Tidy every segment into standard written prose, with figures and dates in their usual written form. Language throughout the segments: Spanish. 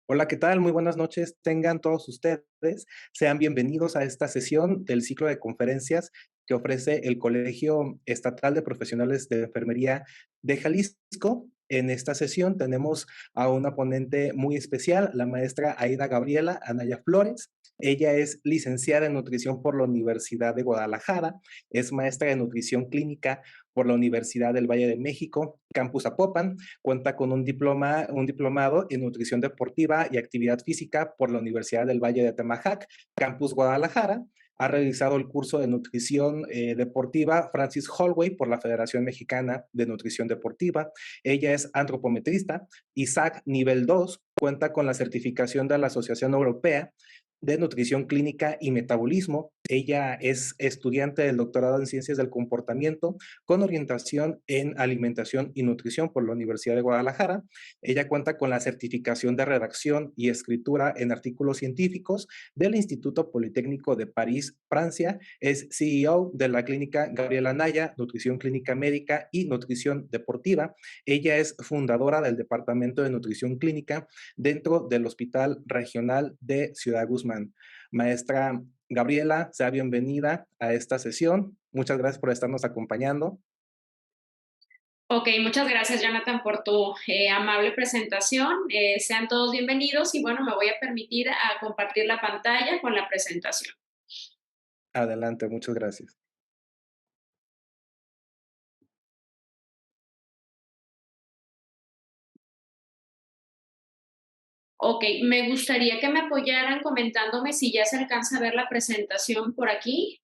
Hola, ¿qué tal? Muy buenas noches. Tengan todos ustedes. Sean bienvenidos a esta sesión del ciclo de conferencias que ofrece el Colegio Estatal de Profesionales de Enfermería de Jalisco. En esta sesión tenemos a una ponente muy especial, la maestra Aida Gabriela Anaya Flores. Ella es licenciada en nutrición por la Universidad de Guadalajara, es maestra de nutrición clínica por la Universidad del Valle de México, Campus Zapopan. Cuenta con un diplomado en nutrición deportiva y actividad física por la Universidad del Valle de Atemajac, Campus Guadalajara. Ha realizado el curso de nutrición deportiva Francis Holloway por la Federación Mexicana de Nutrición Deportiva. Ella es antropometrista, ISAC nivel 2, cuenta con la certificación de la Asociación Europea de Nutrición Clínica y Metabolismo. Ella es estudiante del doctorado en Ciencias del Comportamiento con orientación en Alimentación y Nutrición por la Universidad de Guadalajara. Ella cuenta con la certificación de redacción y escritura en artículos científicos del Instituto Politécnico de París, Francia. Es CEO de la clínica Gabriela Naya, Nutrición Clínica Médica y Nutrición Deportiva. Ella es fundadora del Departamento de Nutrición Clínica dentro del Hospital Regional de Ciudad Guzmán. Maestra Gabriela, sea bienvenida a esta sesión. Muchas gracias por estarnos acompañando. Ok, muchas gracias, Jonathan, por tu amable presentación. Sean todos bienvenidos y bueno, me voy a permitir a compartir la pantalla con la presentación. Adelante, muchas gracias. Ok, me gustaría que me apoyaran comentándome si ya se alcanza a ver la presentación por aquí.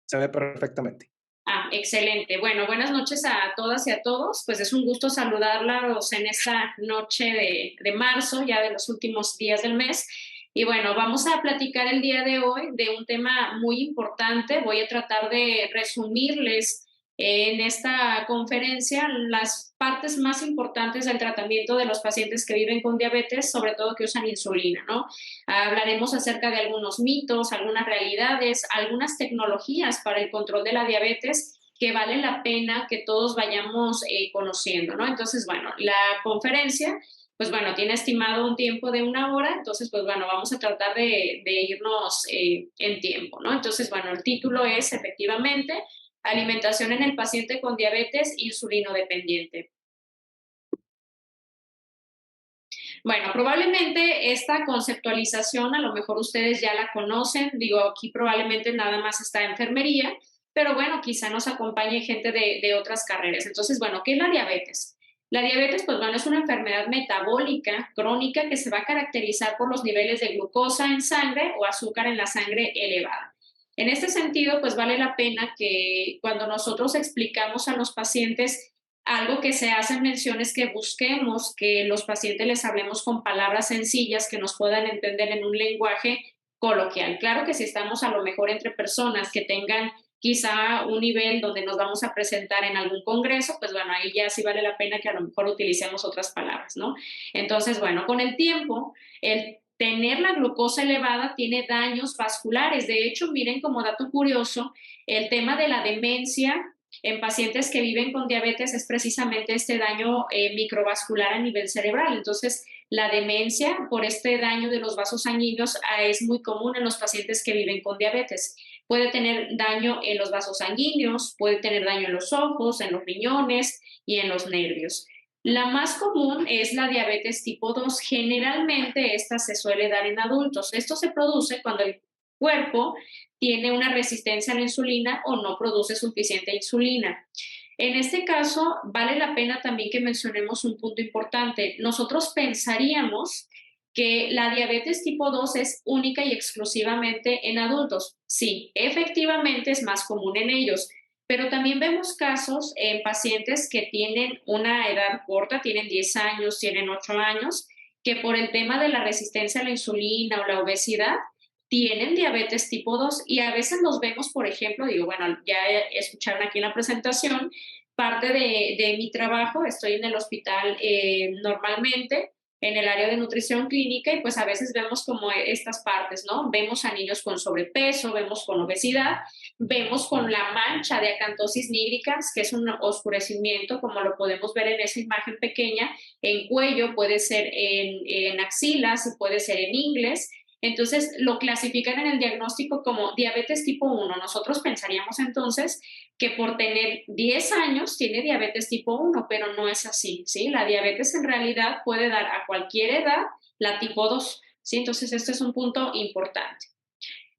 Se ve perfectamente. Ah, excelente. Bueno, buenas noches a todas y a todos. Pues es un gusto saludarlos en esta noche de marzo, ya de los últimos días del mes. Y bueno, vamos a platicar el día de hoy de un tema muy importante. Voy a tratar de resumirles en esta conferencia las partes más importantes del tratamiento de los pacientes que viven con diabetes, sobre todo que usan insulina, ¿no? Hablaremos acerca de algunos mitos, algunas realidades, algunas tecnologías para el control de la diabetes que vale la pena que todos vayamos conociendo, ¿no? Entonces, bueno, la conferencia, pues bueno, tiene estimado un tiempo de 1 hora, entonces, pues bueno, vamos a tratar de irnos en tiempo, ¿no? Entonces, bueno, el título es efectivamente Alimentación en el paciente con diabetes insulino dependiente. Bueno, probablemente esta conceptualización a lo mejor ustedes ya la conocen, digo, aquí probablemente nada más está enfermería, pero bueno, quizá nos acompañe gente de otras carreras. Entonces, bueno, ¿qué es la diabetes? La diabetes, pues bueno, es una enfermedad metabólica crónica que se va a caracterizar por los niveles de glucosa en sangre o azúcar en la sangre elevada. En este sentido, pues vale la pena que cuando nosotros explicamos a los pacientes algo que se hace mención es que busquemos que los pacientes les hablemos con palabras sencillas que nos puedan entender en un lenguaje coloquial. Claro que si estamos a lo mejor entre personas que tengan quizá un nivel donde nos vamos a presentar en algún congreso, pues bueno, ahí ya sí vale la pena que a lo mejor utilicemos otras palabras, ¿no? Entonces, bueno, con el tiempo, el tener la glucosa elevada tiene daños vasculares. De hecho, miren como dato curioso, el tema de la demencia en pacientes que viven con diabetes es precisamente este daño microvascular a nivel cerebral. Entonces, la demencia por este daño de los vasos sanguíneos es muy común en los pacientes que viven con diabetes. Puede tener daño en los vasos sanguíneos, puede tener daño en los ojos, en los riñones y en los nervios. La más común es la diabetes tipo 2. Generalmente esta se suele dar en adultos. Esto se produce cuando el cuerpo tiene una resistencia a la insulina o no produce suficiente insulina. En este caso, vale la pena también que mencionemos un punto importante. Nosotros pensaríamos que la diabetes tipo 2 es única y exclusivamente en adultos. Sí, efectivamente es más común en ellos, pero también vemos casos en pacientes que tienen una edad corta, tienen 10 años, tienen 8 años, que por el tema de la resistencia a la insulina o la obesidad, tienen diabetes tipo 2 y a veces los vemos, por ejemplo, digo, bueno, ya escucharon aquí en la presentación, parte de mi trabajo, estoy en el hospital normalmente, en el área de nutrición clínica y pues a veces vemos como estas partes, ¿no? Vemos a niños con sobrepeso, vemos con obesidad vemos con la mancha de acantosis nígricans, que es un oscurecimiento, como lo podemos ver en esa imagen pequeña, en cuello, puede ser en axilas y puede ser en ingles. Entonces, lo clasifican en el diagnóstico como diabetes tipo 1. Nosotros pensaríamos entonces que por tener 10 años tiene diabetes tipo 1, pero no es así, ¿sí? La diabetes en realidad puede dar a cualquier edad la tipo 2, ¿sí? Entonces, este es un punto importante.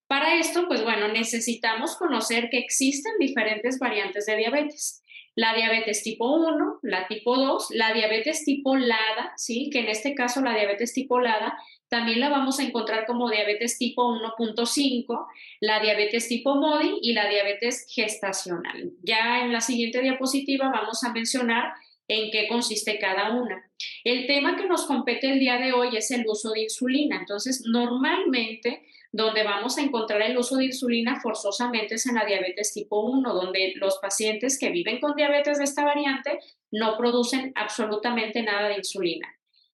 Para esto, pues bueno, necesitamos conocer que existen diferentes variantes de diabetes. La diabetes tipo 1, la tipo 2, la diabetes tipo LADA, ¿sí? Que en este caso la diabetes tipo LADA también la vamos a encontrar como diabetes tipo 1.5, la diabetes tipo MODI y la diabetes gestacional. Ya en la siguiente diapositiva vamos a mencionar en qué consiste cada una. El tema que nos compete el día de hoy es el uso de insulina. Entonces, normalmente donde vamos a encontrar el uso de insulina forzosamente es en la diabetes tipo 1, donde los pacientes que viven con diabetes de esta variante no producen absolutamente nada de insulina.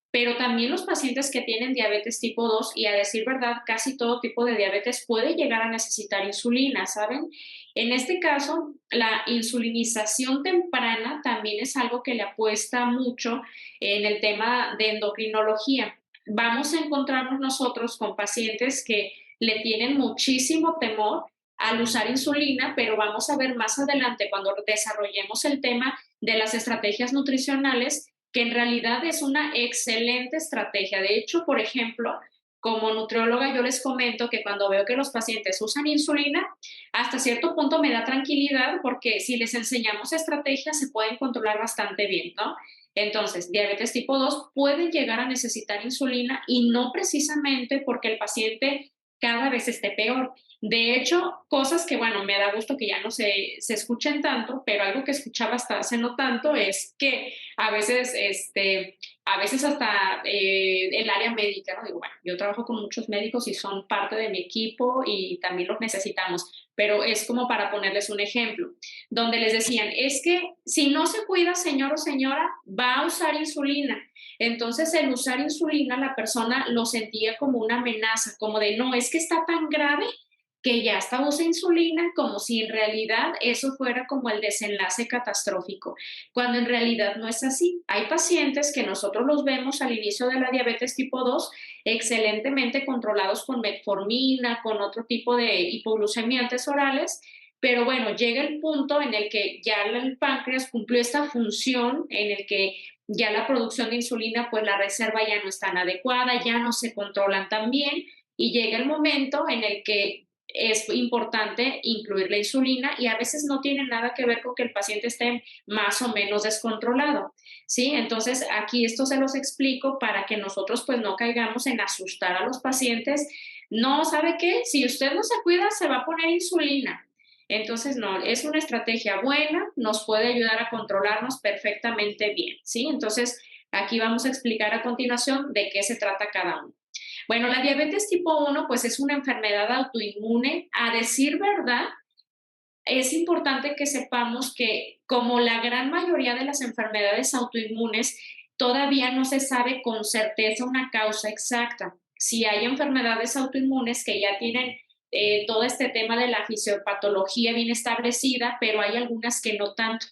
Pero también los pacientes que tienen diabetes tipo 2 y a decir verdad, casi todo tipo de diabetes puede llegar a necesitar insulina, ¿saben? En este caso, la insulinización temprana también es algo que le apuesta mucho en el tema de endocrinología. Vamos a encontrarnos nosotros con pacientes que le tienen muchísimo temor al usar insulina, pero vamos a ver más adelante cuando desarrollemos el tema de las estrategias nutricionales, que en realidad es una excelente estrategia. De hecho, por ejemplo, como nutrióloga yo les comento que cuando veo que los pacientes usan insulina, hasta cierto punto me da tranquilidad porque si les enseñamos estrategias se pueden controlar bastante bien, ¿no? Entonces, diabetes tipo 2 puede llegar a necesitar insulina y no precisamente porque el paciente cada vez esté peor. De hecho, cosas que, bueno, me da gusto que ya no se escuchen tanto, pero algo que escuchaba hasta hace no tanto es que a veces hasta el área médica, ¿no? Digo, bueno, yo trabajo con muchos médicos y son parte de mi equipo y también los necesitamos, pero es como para ponerles un ejemplo, donde les decían, es que si no se cuida, señor o señora, va a usar insulina. Entonces, el usar insulina, la persona lo sentía como una amenaza, como de, no, es que está tan grave que ya hasta usa insulina, como si en realidad eso fuera como el desenlace catastrófico, cuando en realidad no es así. Hay pacientes que nosotros los vemos al inicio de la diabetes tipo 2 excelentemente controlados con metformina, con otro tipo de hipoglucemiantes orales, pero bueno, llega el punto en el que ya el páncreas cumplió esta función, en el que ya la producción de insulina, pues la reserva ya no es tan adecuada, ya no se controlan tan bien y llega el momento en el que es importante incluir la insulina y a veces no tiene nada que ver con que el paciente esté más o menos descontrolado, ¿sí? Entonces, aquí esto se los explico para que nosotros pues no caigamos en asustar a los pacientes. No, ¿sabe qué? Si usted no se cuida, se va a poner insulina. Entonces, no, es una estrategia buena, nos puede ayudar a controlarnos perfectamente bien, ¿sí? Entonces, aquí vamos a explicar a continuación de qué se trata cada uno. Bueno, la diabetes tipo 1, pues es una enfermedad autoinmune. A decir verdad, es importante que sepamos que como la gran mayoría de las enfermedades autoinmunes, todavía no se sabe con certeza una causa exacta. Si hay enfermedades autoinmunes que ya tienen todo este tema de la fisiopatología bien establecida, pero hay algunas que no tanto.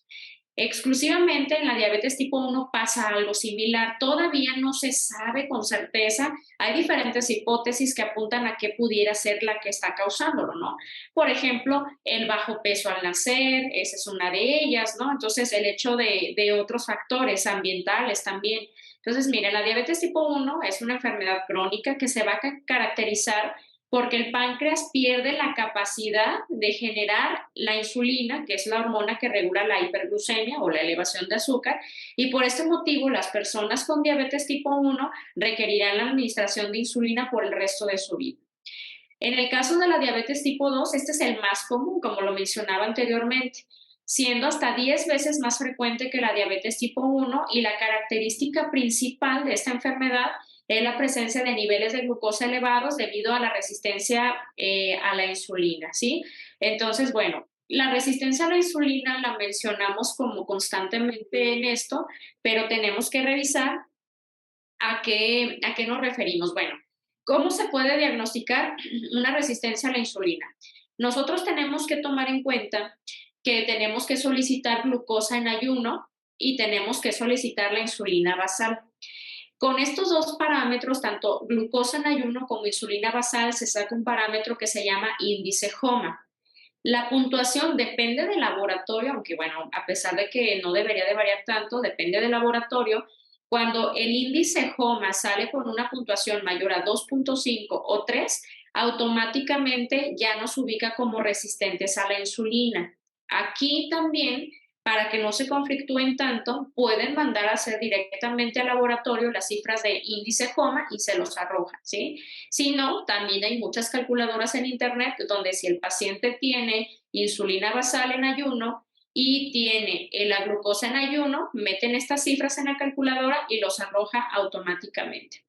Exclusivamente en la diabetes tipo 1 pasa algo similar. Todavía no se sabe con certeza. Hay diferentes hipótesis que apuntan a qué pudiera ser la que está causándolo, ¿no? Por ejemplo, el bajo peso al nacer, esa es una de ellas, ¿no? Entonces, el hecho de otros factores ambientales también. Entonces, mire, la diabetes tipo 1 es una enfermedad crónica que se va a caracterizar porque el páncreas pierde la capacidad de generar la insulina, que es la hormona que regula la hiperglucemia o la elevación de azúcar, y por este motivo las personas con diabetes tipo 1 requerirán la administración de insulina por el resto de su vida. En el caso de la diabetes tipo 2, este es el más común, como lo mencionaba anteriormente, siendo hasta 10 veces más frecuente que la diabetes tipo 1 y la característica principal de esta enfermedad es la presencia de niveles de glucosa elevados debido a la resistencia a la insulina, ¿sí? Entonces, bueno, la resistencia a la insulina la mencionamos como constantemente en esto, pero tenemos que revisar a qué nos referimos. Bueno, ¿cómo se puede diagnosticar una resistencia a la insulina? Nosotros tenemos que tomar en cuenta que tenemos que solicitar glucosa en ayuno y tenemos que solicitar la insulina basal. Con estos dos parámetros, tanto glucosa en ayuno como insulina basal, se saca un parámetro que se llama índice HOMA. La puntuación depende del laboratorio, aunque bueno, a pesar de que no debería de variar tanto, depende del laboratorio. Cuando el índice HOMA sale con una puntuación mayor a 2.5 o 3, automáticamente ya nos ubica como resistentes a la insulina. Aquí también, para que no se conflictúen tanto, pueden mandar a hacer directamente al laboratorio las cifras de índice HOMA y se los arroja, ¿sí? Si no, también hay muchas calculadoras en internet donde si el paciente tiene insulina basal en ayuno y tiene la glucosa en ayuno, meten estas cifras en la calculadora y los arroja automáticamente.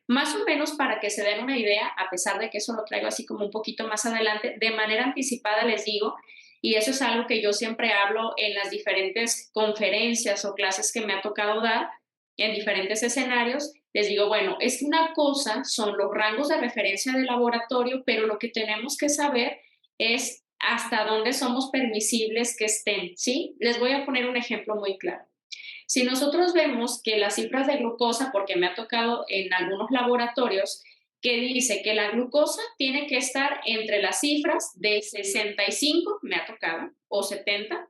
Más o menos para que se den una idea, a pesar de que eso lo traigo así como un poquito más adelante, de manera anticipada les digo, y eso es algo que yo siempre hablo en las diferentes conferencias o clases que me ha tocado dar en diferentes escenarios, les digo, bueno, es que una cosa son los rangos de referencia del laboratorio, pero lo que tenemos que saber es hasta dónde somos permisibles que estén, ¿sí? Les voy a poner un ejemplo muy claro. Si nosotros vemos que las cifras de glucosa, porque me ha tocado en algunos laboratorios, que dice que la glucosa tiene que estar entre las cifras de 65, me ha tocado, o 70,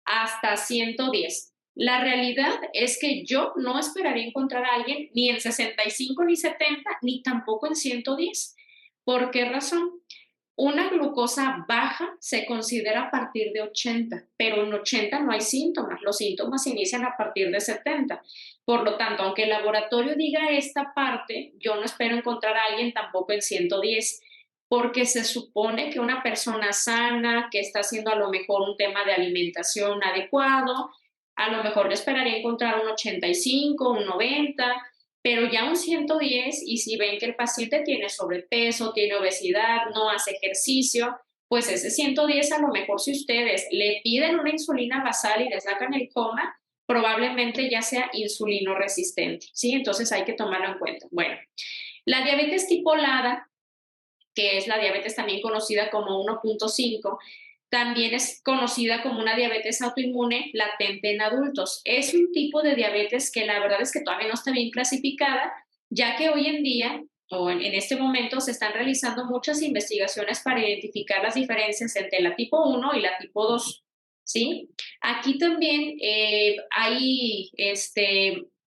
hasta 110. La realidad es que yo no esperaría encontrar a alguien ni en 65 ni 70, ni tampoco en 110. ¿Por qué razón? Una glucosa baja se considera a partir de 80, pero en 80 no hay síntomas. Los síntomas se inician a partir de 70. Por lo tanto, aunque el laboratorio diga esta parte, yo no espero encontrar a alguien tampoco en 110, porque se supone que una persona sana, que está haciendo a lo mejor un tema de alimentación adecuado, a lo mejor le esperaría encontrar un 85, un 90, pero ya un 110, y si ven que el paciente tiene sobrepeso, tiene obesidad, no hace ejercicio, pues ese 110 a lo mejor si ustedes le piden una insulina basal y le sacan el coma, probablemente ya sea insulino resistente, ¿sí? Entonces hay que tomarlo en cuenta. Bueno, la diabetes tipo LADA, que es la diabetes también conocida como 1.5, también es conocida como una diabetes autoinmune latente en adultos. Es un tipo de diabetes que la verdad es que todavía no está bien clasificada, ya que hoy en día o en este momento se están realizando muchas investigaciones para identificar las diferencias entre la tipo 1 y la tipo 2. ¿Sí? Aquí también hay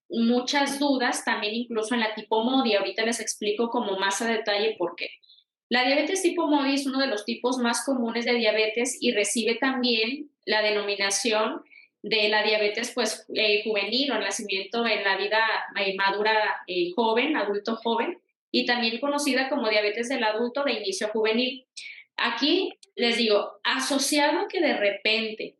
muchas dudas, también incluso en la tipo MODY. Ahorita les explico como más a detalle por qué. La diabetes tipo MODY es uno de los tipos más comunes de diabetes y recibe también la denominación de la diabetes pues, juvenil o el nacimiento en la vida madura joven, adulto joven, y también conocida como diabetes del adulto de inicio juvenil. Aquí les digo, asociado a que de repente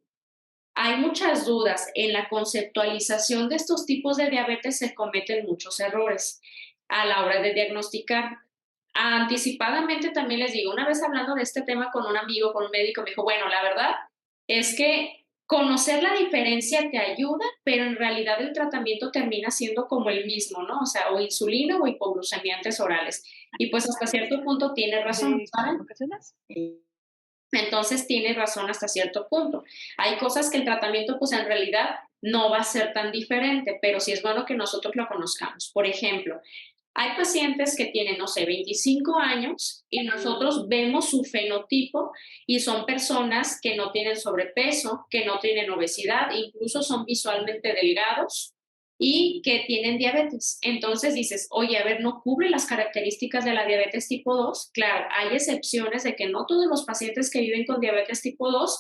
hay muchas dudas en la conceptualización de estos tipos de diabetes, se cometen muchos errores a la hora de diagnosticar. Anticipadamente también les digo, una vez hablando de este tema con un amigo, con un médico, me dijo, bueno, la verdad es que conocer la diferencia te ayuda, pero en realidad el tratamiento termina siendo como el mismo, ¿no? O sea, o insulina o hipoglucemiantes orales. Y pues hasta cierto punto tiene razón, ¿saben? ¿Ocasionas? Entonces tiene razón hasta cierto punto. Hay cosas que el tratamiento pues en realidad no va a ser tan diferente, pero sí es bueno que nosotros lo conozcamos. Por ejemplo, hay pacientes que tienen, no sé, 25 años y nosotros vemos su fenotipo y son personas que no tienen sobrepeso, que no tienen obesidad, incluso son visualmente delgados y que tienen diabetes. Entonces dices, oye, a ver, ¿no cubre las características de la diabetes tipo 2? Claro, hay excepciones de que no todos los pacientes que viven con diabetes tipo 2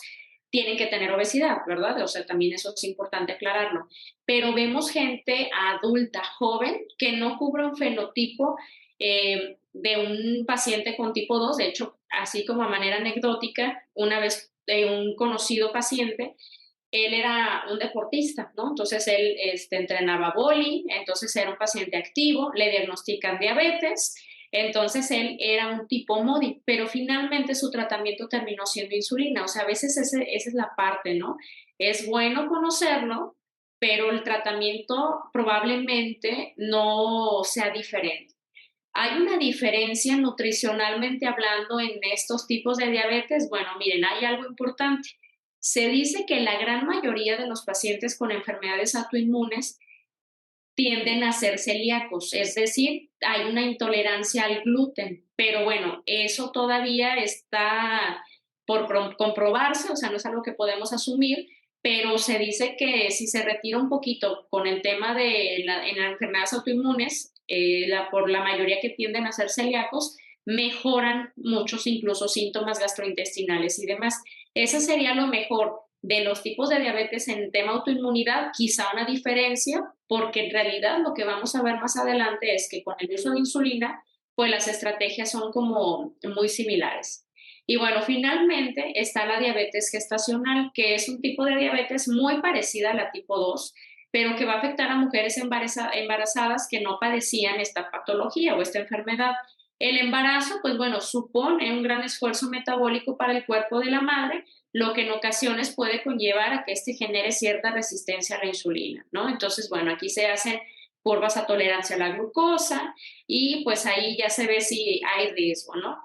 tienen que tener obesidad, ¿verdad? O sea, también eso es importante aclararlo. Pero vemos gente adulta, joven, que no cubre un fenotipo de un paciente con tipo 2. De hecho, así como a manera anecdótica, una vez un conocido paciente, él era un deportista, ¿no? Entonces él entrenaba vóley, entonces era un paciente activo, le diagnostican diabetes, entonces él era un tipo MODY, pero finalmente su tratamiento terminó siendo insulina. O sea, a veces esa es la parte, ¿no? Es bueno conocerlo, pero el tratamiento probablemente no sea diferente. ¿Hay una diferencia nutricionalmente hablando en estos tipos de diabetes? Bueno, miren, hay algo importante. Se dice que la gran mayoría de los pacientes con enfermedades autoinmunes tienden a ser celíacos, es decir, hay una intolerancia al gluten, pero bueno, eso todavía está por comprobarse, o sea, no es algo que podemos asumir, pero se dice que si se retira un poquito con el tema de en las enfermedades autoinmunes, por la mayoría que tienden a ser celíacos, mejoran muchos incluso síntomas gastrointestinales y demás. Eso sería lo mejor de los tipos de diabetes en tema autoinmunidad, quizá una diferencia, porque en realidad lo que vamos a ver más adelante es que con el uso de insulina, pues las estrategias son como muy similares. Y bueno, finalmente está la diabetes gestacional, que es un tipo de diabetes muy parecida a la tipo 2, pero que va a afectar a mujeres embarazadas que no padecían esta patología o esta enfermedad. El embarazo, pues bueno, supone un gran esfuerzo metabólico para el cuerpo de la madre, lo que en ocasiones puede conllevar a que este genere cierta resistencia a la insulina, ¿no? Entonces, bueno, aquí se hacen curvas a tolerancia a la glucosa y pues ahí ya se ve si hay riesgo, ¿no?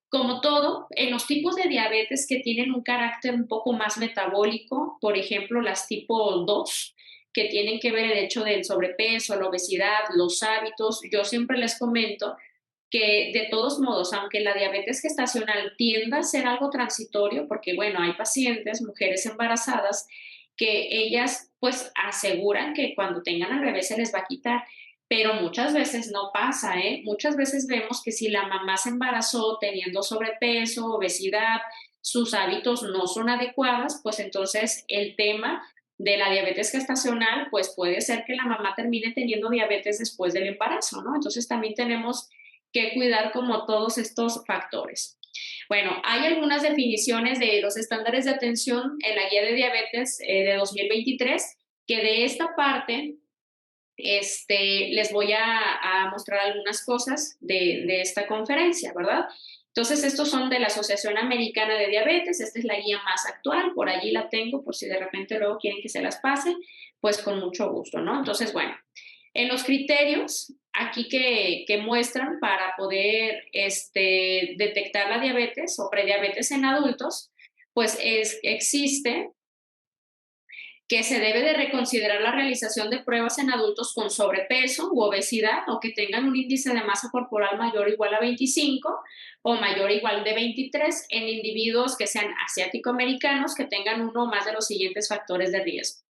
Como todo, en los tipos de diabetes que tienen un carácter un poco más metabólico, por ejemplo, las tipo 2, que tienen que ver el hecho del sobrepeso, la obesidad, los hábitos, yo siempre les comento que de todos modos, aunque la diabetes gestacional tienda a ser algo transitorio, porque bueno, hay pacientes, mujeres embarazadas, que ellas pues aseguran que cuando tengan al bebé se les va a quitar, pero muchas veces no pasa, ¿eh? Muchas veces vemos que si la mamá se embarazó teniendo sobrepeso, obesidad, sus hábitos no son adecuados, pues entonces el tema de la diabetes gestacional, pues puede ser que la mamá termine teniendo diabetes después del embarazo, ¿no? Entonces también tenemos que cuidar como todos estos factores. Bueno, hay algunas definiciones de los estándares de atención en la guía de diabetes de 2023 que de esta parte les voy a mostrar algunas cosas de esta conferencia, ¿verdad? Entonces, estos son de la Asociación Americana de Diabetes, esta es la guía más actual, por allí la tengo, por si de repente luego quieren que se las pase, pues con mucho gusto, ¿no? Entonces, bueno, en los criterios aquí que muestran para poder detectar la diabetes o prediabetes en adultos, pues existe que se debe de reconsiderar la realización de pruebas en adultos con sobrepeso u obesidad o que tengan un índice de masa corporal mayor o igual a 25 o mayor o igual de 23 en individuos que sean asiático-americanos que tengan uno o más de los siguientes factores de riesgo: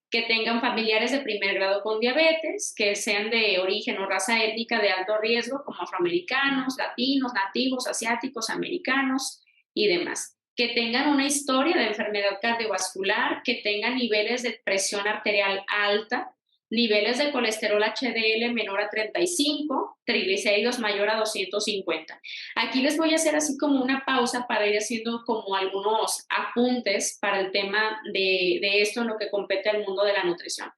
que tengan familiares de primer grado con diabetes, que sean de origen o raza étnica de alto riesgo, como afroamericanos, latinos, nativos, asiáticos, americanos y demás. Que tengan una historia de enfermedad cardiovascular, que tengan niveles de presión arterial alta, niveles de colesterol HDL menor a 35, triglicéridos mayor a 250. Aquí les voy a hacer así como una pausa para ir haciendo como algunos apuntes para el tema de esto en lo que compete al mundo de la nutrición.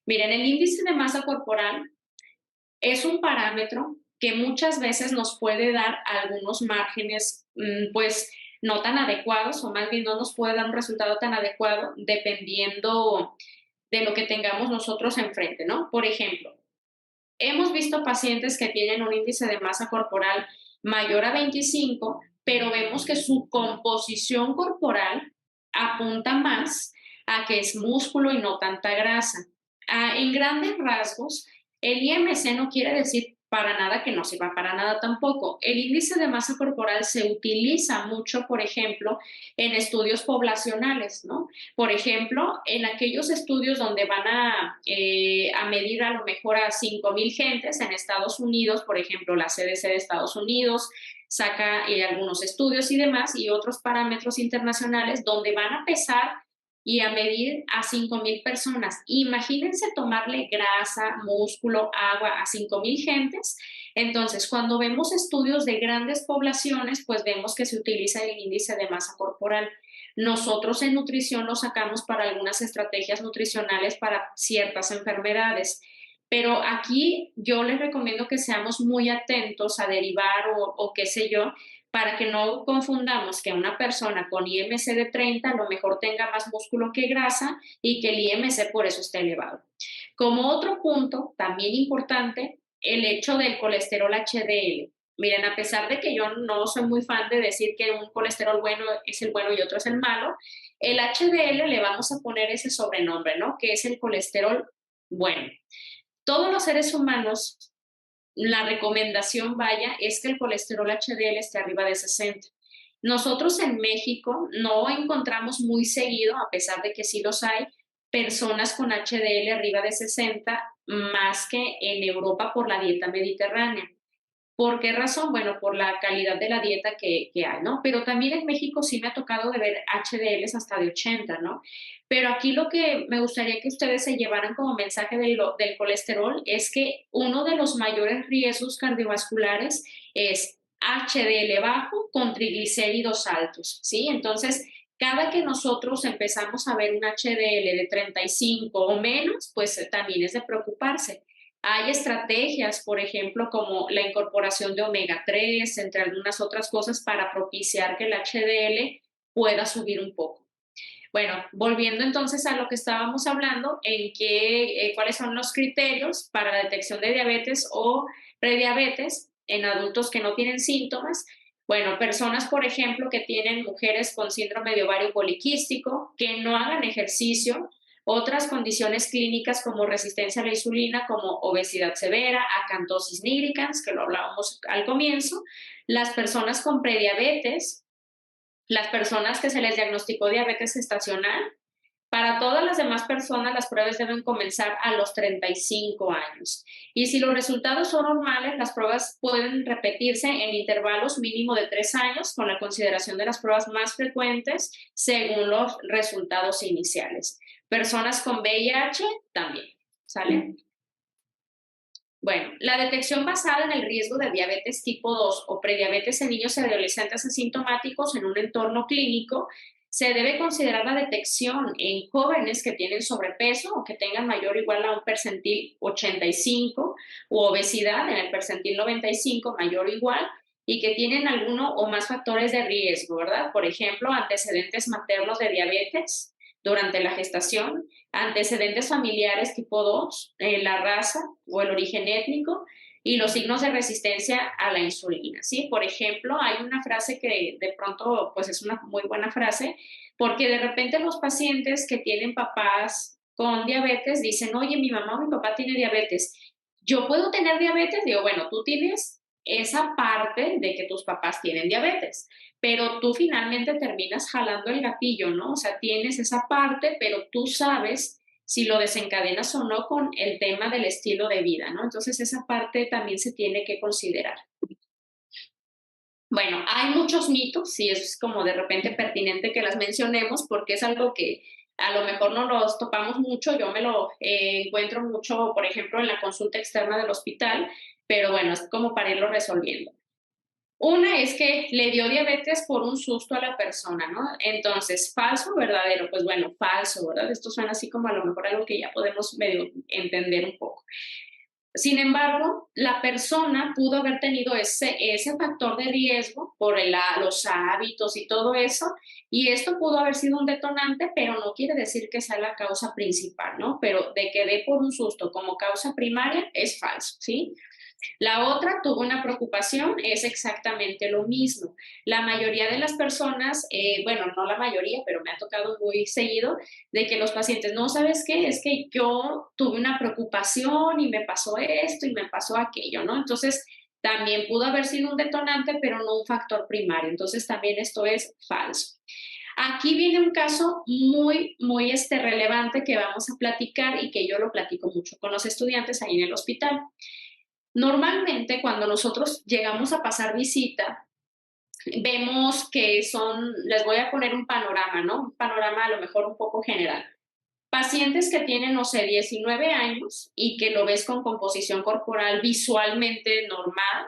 Miren, el índice de masa corporal es un parámetro que muchas veces nos puede dar algunos márgenes, pues no tan adecuados, o más bien no nos puede dar un resultado tan adecuado dependiendo de lo que tengamos nosotros enfrente, ¿no? Por ejemplo, hemos visto pacientes que tienen un índice de masa corporal mayor a 25, pero vemos que su composición corporal apunta más a que es músculo y no tanta grasa. En grandes rasgos, el IMC no quiere decir para nada que no sirva para nada tampoco. El índice de masa corporal se utiliza mucho, por ejemplo, en estudios poblacionales, ¿no? Por ejemplo, en aquellos estudios donde van a medir a lo mejor a 5,000 gentes en Estados Unidos, por ejemplo, la CDC de Estados Unidos saca algunos estudios y demás y otros parámetros internacionales donde van a pesar y a medir a 5,000 personas. Imagínense tomarle grasa, músculo, agua a 5,000 gentes. Entonces, cuando vemos estudios de grandes poblaciones, pues vemos que se utiliza el índice de masa corporal. Nosotros en nutrición lo sacamos para algunas estrategias nutricionales para ciertas enfermedades. Pero aquí yo les recomiendo que seamos muy atentos a derivar o qué sé yo, para que no confundamos que una persona con IMC de 30 a lo mejor tenga más músculo que grasa y que el IMC por eso esté elevado. Como otro punto también importante, el hecho del colesterol HDL. Miren, a pesar de que yo no soy muy fan de decir que un colesterol bueno es el bueno y otro es el malo, el HDL le vamos a poner ese sobrenombre, ¿no? Que es el colesterol bueno. Todos los seres humanos, la recomendación vaya es que el colesterol HDL esté arriba de 60. Nosotros en México no encontramos muy seguido, a pesar de que sí los hay, personas con HDL arriba de 60, más que en Europa por la dieta mediterránea. ¿Por qué razón? Bueno, por la calidad de la dieta que hay, ¿no? Pero también en México sí me ha tocado de ver HDLs hasta de 80, ¿no? Pero aquí lo que me gustaría que ustedes se llevaran como mensaje del colesterol es que uno de los mayores riesgos cardiovasculares es HDL bajo con triglicéridos altos, ¿sí? Entonces, cada que nosotros empezamos a ver un HDL de 35 o menos, pues también es de preocuparse. Hay estrategias, por ejemplo, como la incorporación de omega 3, entre algunas otras cosas, para propiciar que el HDL pueda subir un poco. Bueno, volviendo entonces a lo que estábamos hablando, cuáles son los criterios para la detección de diabetes o prediabetes en adultos que no tienen síntomas. Bueno, personas, por ejemplo, que tienen mujeres con síndrome de ovario poliquístico, que no hagan ejercicio, otras condiciones clínicas como resistencia a la insulina, como obesidad severa, acantosis nigricans, que lo hablábamos al comienzo, las personas con prediabetes, las personas que se les diagnosticó diabetes gestacional. Para todas las demás personas, las pruebas deben comenzar a los 35 años. Y si los resultados son normales, las pruebas pueden repetirse en intervalos mínimo de 3 años con la consideración de las pruebas más frecuentes según los resultados iniciales. Personas con VIH también, ¿sale? Bueno, la detección basada en el riesgo de diabetes tipo 2 o prediabetes en niños y adolescentes asintomáticos en un entorno clínico se debe considerar la detección en jóvenes que tienen sobrepeso o que tengan mayor o igual a un percentil 85 u obesidad en el percentil 95 mayor o igual y que tienen alguno o más factores de riesgo, ¿verdad? Por ejemplo, antecedentes maternos de diabetes durante la gestación, antecedentes familiares tipo 2, la raza o el origen étnico y los signos de resistencia a la insulina, ¿sí? Por ejemplo, hay una frase que de pronto pues es una muy buena frase porque de repente los pacientes que tienen papás con diabetes dicen, oye, mi mamá o mi papá tiene diabetes, ¿yo puedo tener diabetes? Digo, bueno, tú tienes esa parte de que tus papás tienen diabetes, pero tú finalmente terminas jalando el gatillo, ¿no? O sea, tienes esa parte, pero tú sabes si lo desencadenas o no con el tema del estilo de vida, ¿no? Entonces esa parte también se tiene que considerar. Bueno, hay muchos mitos y es como de repente pertinente que las mencionemos porque es algo que a lo mejor no los topamos mucho, yo me lo encuentro mucho, por ejemplo, en la consulta externa del hospital, pero bueno, es como para irlo resolviendo. Una es que le dio diabetes por un susto a la persona, ¿no? Entonces, falso o verdadero, pues bueno, falso, ¿verdad? Esto suena así como a lo mejor algo que ya podemos medio entender un poco. Sin embargo, la persona pudo haber tenido ese factor de riesgo por los hábitos y todo eso, y esto pudo haber sido un detonante, pero no quiere decir que sea la causa principal, ¿no? Pero de que dé por un susto como causa primaria es falso, ¿sí? La otra tuvo una preocupación, es exactamente lo mismo. La mayoría de las personas, bueno, no la mayoría, pero me ha tocado muy seguido, de que los pacientes, no, ¿sabes qué? Es que yo tuve una preocupación y me pasó esto y me pasó aquello, ¿no? Entonces, también pudo haber sido un detonante, pero no un factor primario. Entonces, también esto es falso. Aquí viene un caso muy relevante que vamos a platicar y que yo lo platico mucho con los estudiantes ahí en el hospital. Normalmente, cuando nosotros llegamos a pasar visita, vemos que les voy a poner un panorama, ¿no? Un panorama a lo mejor un poco general. Pacientes que tienen, no sé, 19 años y que lo ves con composición corporal visualmente normal,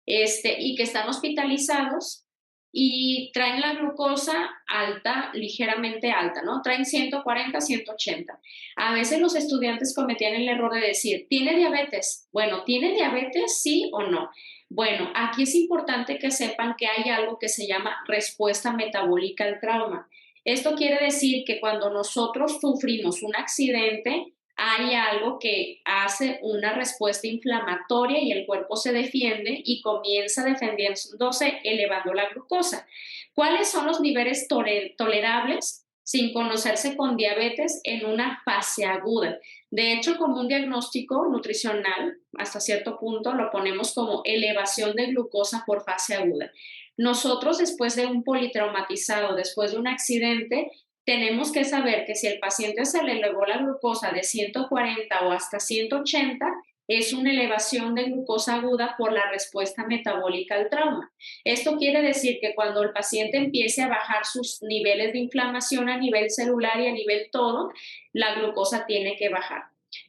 y que están hospitalizados y traen la glucosa alta, ligeramente alta, ¿no? Traen 140, 180. A veces los estudiantes cometían el error de decir, ¿tiene diabetes? Bueno, ¿tiene diabetes sí o no? Bueno, aquí es importante que sepan que hay algo que se llama respuesta metabólica al trauma. Esto quiere decir que cuando nosotros sufrimos un accidente, hay algo que hace una respuesta inflamatoria y el cuerpo se defiende y comienza defendiéndose elevando la glucosa. ¿Cuáles son los niveles tolerables sin conocerse con diabetes en una fase aguda? De hecho, como un diagnóstico nutricional, hasta cierto punto lo ponemos como elevación de glucosa por fase aguda. Nosotros, después de un politraumatizado, después de un accidente, tenemos que saber que si el paciente se le elevó la glucosa de 140 o hasta 180, es una elevación de glucosa aguda por la respuesta metabólica al trauma. Esto quiere decir que cuando el paciente empiece a bajar sus niveles de inflamación a nivel celular y a nivel todo, la glucosa tiene que bajar.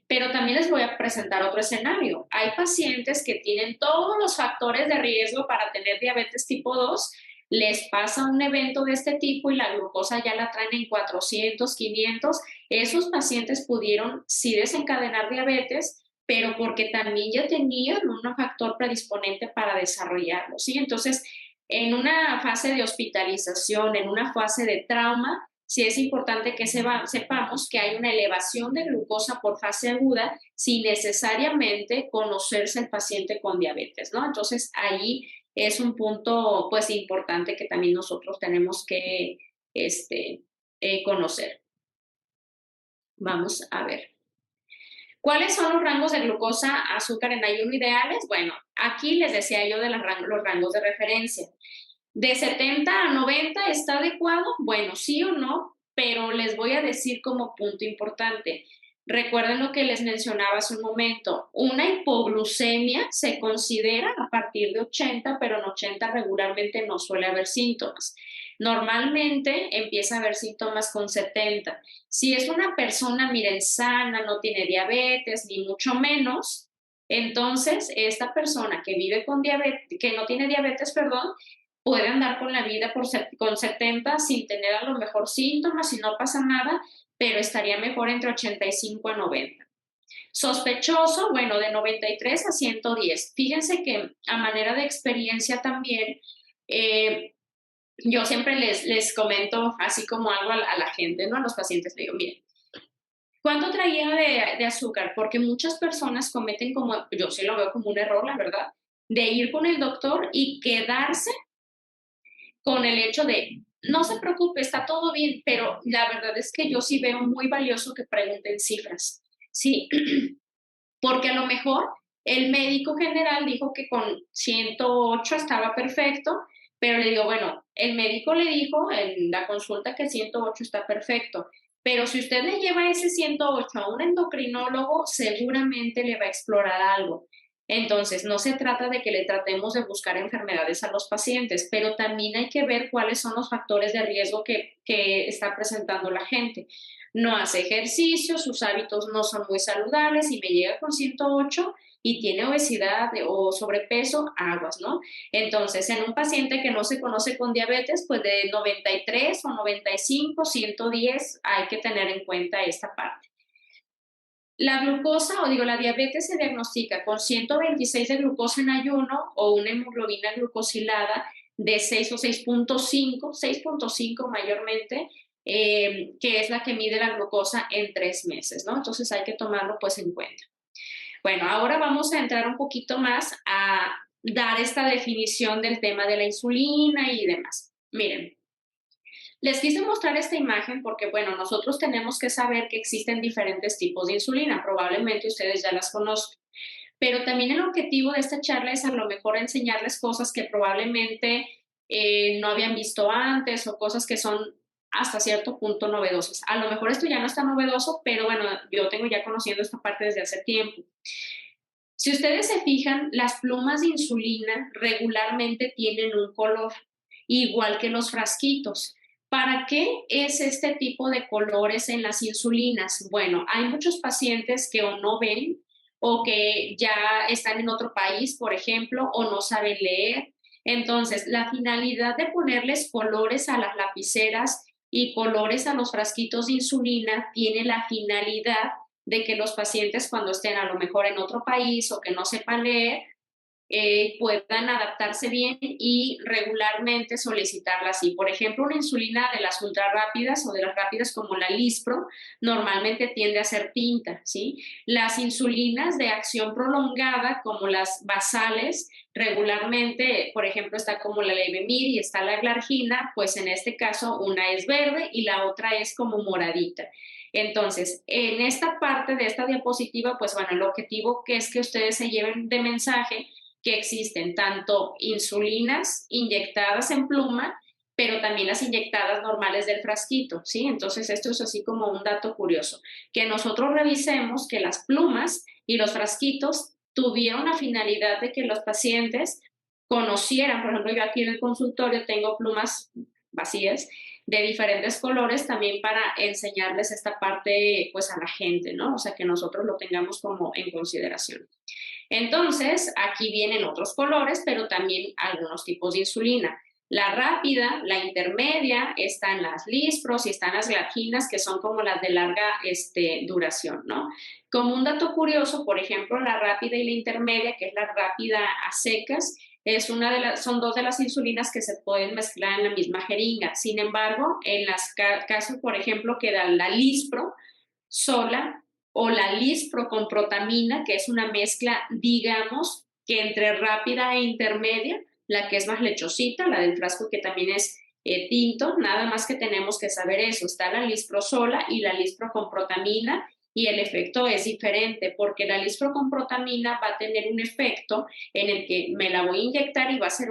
Pero también les voy a presentar otro escenario. Hay pacientes que tienen todos los factores de riesgo para tener diabetes tipo 2, les pasa un evento de este tipo y la glucosa ya la traen en 400, 500. Esos pacientes pudieron sí desencadenar diabetes, pero porque también ya tenían un factor predisponente para desarrollarlo, ¿sí? Entonces, en una fase de hospitalización, en una fase de trauma, sí es importante que sepamos que hay una elevación de glucosa por fase aguda sin necesariamente conocerse el paciente con diabetes, ¿no? Entonces, ahí es un punto, pues, importante que también nosotros tenemos que conocer. Vamos a ver. ¿Cuáles son los rangos de glucosa, azúcar en ayuno ideales? Bueno, aquí les decía yo de los rangos de referencia. ¿De 70 a 90 está adecuado? Bueno, sí o no, pero les voy a decir como punto importante. Recuerden lo que les mencionaba hace un momento. Una hipoglucemia se considera a partir de 80, pero en 80 regularmente no suele haber síntomas. Normalmente empieza a haber síntomas con 70. Si es una persona, miren, sana, no tiene diabetes, ni mucho menos, entonces esta persona que vive con diabetes, que no tiene diabetes, perdón, puede andar con la vida con 70 sin tener a lo mejor síntomas y no pasa nada, pero estaría mejor entre 85 a 90. Sospechoso, bueno, de 93 a 110. Fíjense que a manera de experiencia también, yo siempre les comento así como algo a la gente, ¿no? A los pacientes, le digo, miren, ¿cuánto traía de azúcar? Porque muchas personas cometen como, yo sí lo veo como un error, la verdad, de ir con el doctor y quedarse con el hecho de, no se preocupe, está todo bien, pero la verdad es que yo sí veo muy valioso que pregunten cifras, ¿sí? Porque a lo mejor el médico general dijo que con 108 estaba perfecto, pero le digo, bueno, el médico le dijo en la consulta que 108 está perfecto, pero si usted le lleva ese 108 a un endocrinólogo, seguramente le va a explorar algo. Entonces, no se trata de que le tratemos de buscar enfermedades a los pacientes, pero también hay que ver cuáles son los factores de riesgo que está presentando la gente. No hace ejercicio, sus hábitos no son muy saludables y me llega con 108 y tiene obesidad o sobrepeso, aguas, ¿no? Entonces, en un paciente que no se conoce con diabetes, pues de 93 o 95, 110, hay que tener en cuenta esta parte. La glucosa, o digo, la diabetes se diagnostica con 126 de glucosa en ayuno o una hemoglobina glucosilada de 6 o 6.5, 6.5 mayormente, que es la que mide la glucosa en 3 meses, ¿no? Entonces hay que tomarlo pues en cuenta. Bueno, ahora vamos a entrar un poquito más a dar esta definición del tema de la insulina y demás. Miren, les quise mostrar esta imagen porque, bueno, nosotros tenemos que saber que existen diferentes tipos de insulina. Probablemente ustedes ya las conocen. Pero también el objetivo de esta charla es a lo mejor enseñarles cosas que probablemente no habían visto antes o cosas que son hasta cierto punto novedosas. A lo mejor esto ya no está novedoso, pero bueno, yo tengo ya conociendo esta parte desde hace tiempo. Si ustedes se fijan, las plumas de insulina regularmente tienen un color, igual que los frasquitos. ¿Para qué es este tipo de colores en las insulinas? Bueno, hay muchos pacientes que o no ven o que ya están en otro país, por ejemplo, o no saben leer. Entonces, la finalidad de ponerles colores a las lapiceras y colores a los frasquitos de insulina tiene la finalidad de que los pacientes cuando estén a lo mejor en otro país o que no sepan leer, puedan adaptarse bien y regularmente solicitarla así. Por ejemplo, una insulina de las ultra rápidas o de las rápidas como la Lispro normalmente tiende a ser tinta, ¿sí? Las insulinas de acción prolongada como las basales regularmente, por ejemplo, está como la Levemir y está la Glargina, pues en este caso una es verde y la otra es como moradita. Entonces, en esta parte de esta diapositiva, pues bueno, el objetivo que es que ustedes se lleven de mensaje que existen tanto insulinas inyectadas en pluma, pero también las inyectadas normales del frasquito, ¿sí? Entonces, esto es así como un dato curioso, que nosotros revisemos que las plumas y los frasquitos tuvieron la finalidad de que los pacientes conocieran, por ejemplo, yo aquí en el consultorio tengo plumas vacías de diferentes colores también para enseñarles esta parte pues a la gente, ¿no? O sea, que nosotros lo tengamos como en consideración. Entonces, aquí vienen otros colores, pero también algunos tipos de insulina. La rápida, la intermedia, están las Lispros y están las Glarginas, que son como las de larga duración, ¿no? Como un dato curioso, por ejemplo, la rápida y la intermedia, que es la rápida a secas, son dos de las insulinas que se pueden mezclar en la misma jeringa. Sin embargo, en las casos, por ejemplo, que da la Lispro sola o la Lispro con protamina, que es una mezcla, digamos, que entre rápida e intermedia, la que es más lechosita, la del frasco que también es tinto, nada más que tenemos que saber eso. Está la Lispro sola y la Lispro con protamina y el efecto es diferente porque la Lispro con protamina va a tener un efecto en el que me la voy a inyectar y va a ser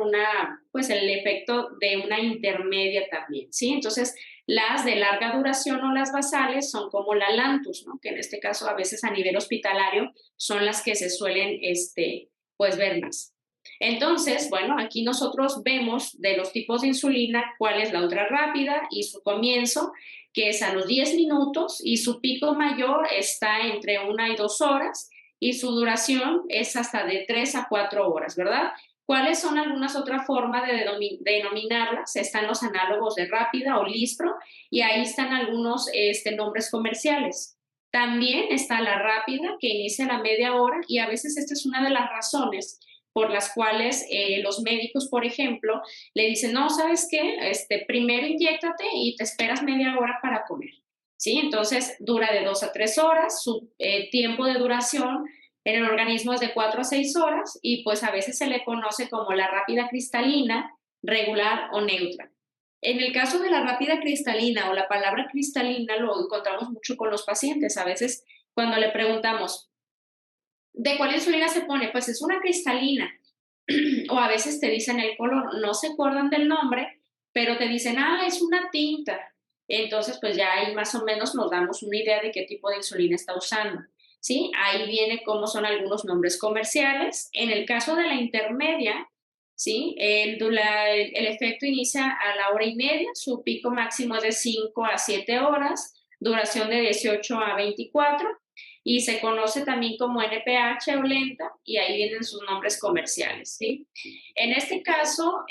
pues el efecto de una intermedia también, ¿sí? Entonces, las de larga duración o las basales son como la Lantus, ¿no? Que en este caso a veces a nivel hospitalario son las que se suelen, pues ver más. Entonces, bueno, aquí nosotros vemos de los tipos de insulina cuál es la ultra rápida y su comienzo, que es a los 10 minutos y su pico mayor está entre 1 y 2 horas y su duración es hasta de 3 a 4 horas, ¿verdad? ¿Cuáles son algunas otras formas de denominarlas? Están los análogos de rápida o Lispro y ahí están algunos nombres comerciales. También está la rápida que inicia a la media hora y a veces esta es una de las razones por las cuales los médicos, por ejemplo, le dicen, no, ¿sabes qué? Primero inyéctate y te esperas media hora para comer, ¿sí? Entonces, dura de 2 a 3 horas, su tiempo de duración en el organismo es de 4 a 6 horas y pues a veces se le conoce como la rápida cristalina, regular o neutra. En el caso de la rápida cristalina o la palabra cristalina lo encontramos mucho con los pacientes. A veces cuando le preguntamos, ¿de cuál insulina se pone? Pues es una cristalina. O a veces te dicen el color, no se acuerdan del nombre, pero te dicen, es una tinta. Entonces, pues ya ahí más o menos nos damos una idea de qué tipo de insulina está usando. ¿Sí? Ahí viene cómo son algunos nombres comerciales. En el caso de la intermedia, ¿sí? El efecto inicia a la hora y media, su pico máximo es de 5 a 7 horas, duración de 18 a 24 y se conoce también como NPH o lenta y ahí vienen sus nombres comerciales, ¿sí? En este caso,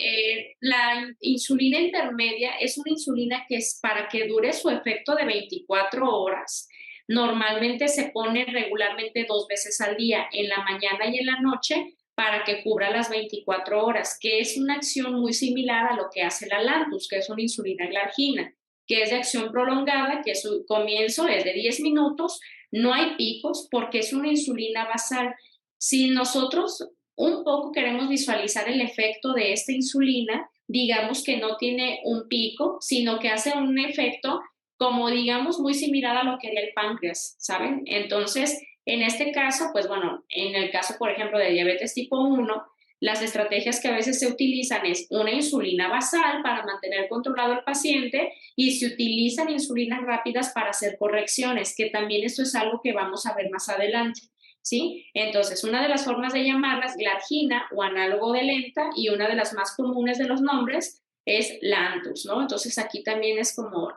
la insulina intermedia es una insulina que es para que dure su efecto de 24 horas. Normalmente se pone regularmente 2 veces al día, en la mañana y en la noche, para que cubra las 24 horas, que es una acción muy similar a lo que hace la Lantus, que es una insulina glargina, que es de acción prolongada, que su comienzo es de 10 minutos, no hay picos porque es una insulina basal. Si nosotros un poco queremos visualizar el efecto de esta insulina, digamos que no tiene un pico, sino que hace un efecto como digamos muy similar a lo que haría el páncreas, ¿saben? Entonces, en este caso, pues bueno, en el caso, por ejemplo, de diabetes tipo 1, las estrategias que a veces se utilizan es una insulina basal para mantener controlado al paciente y se utilizan insulinas rápidas para hacer correcciones, que también esto es algo que vamos a ver más adelante, ¿sí? Entonces, una de las formas de llamarlas glargina o análogo de lenta y una de las más comunes de los nombres es Lantus, ¿no? Entonces, aquí también es como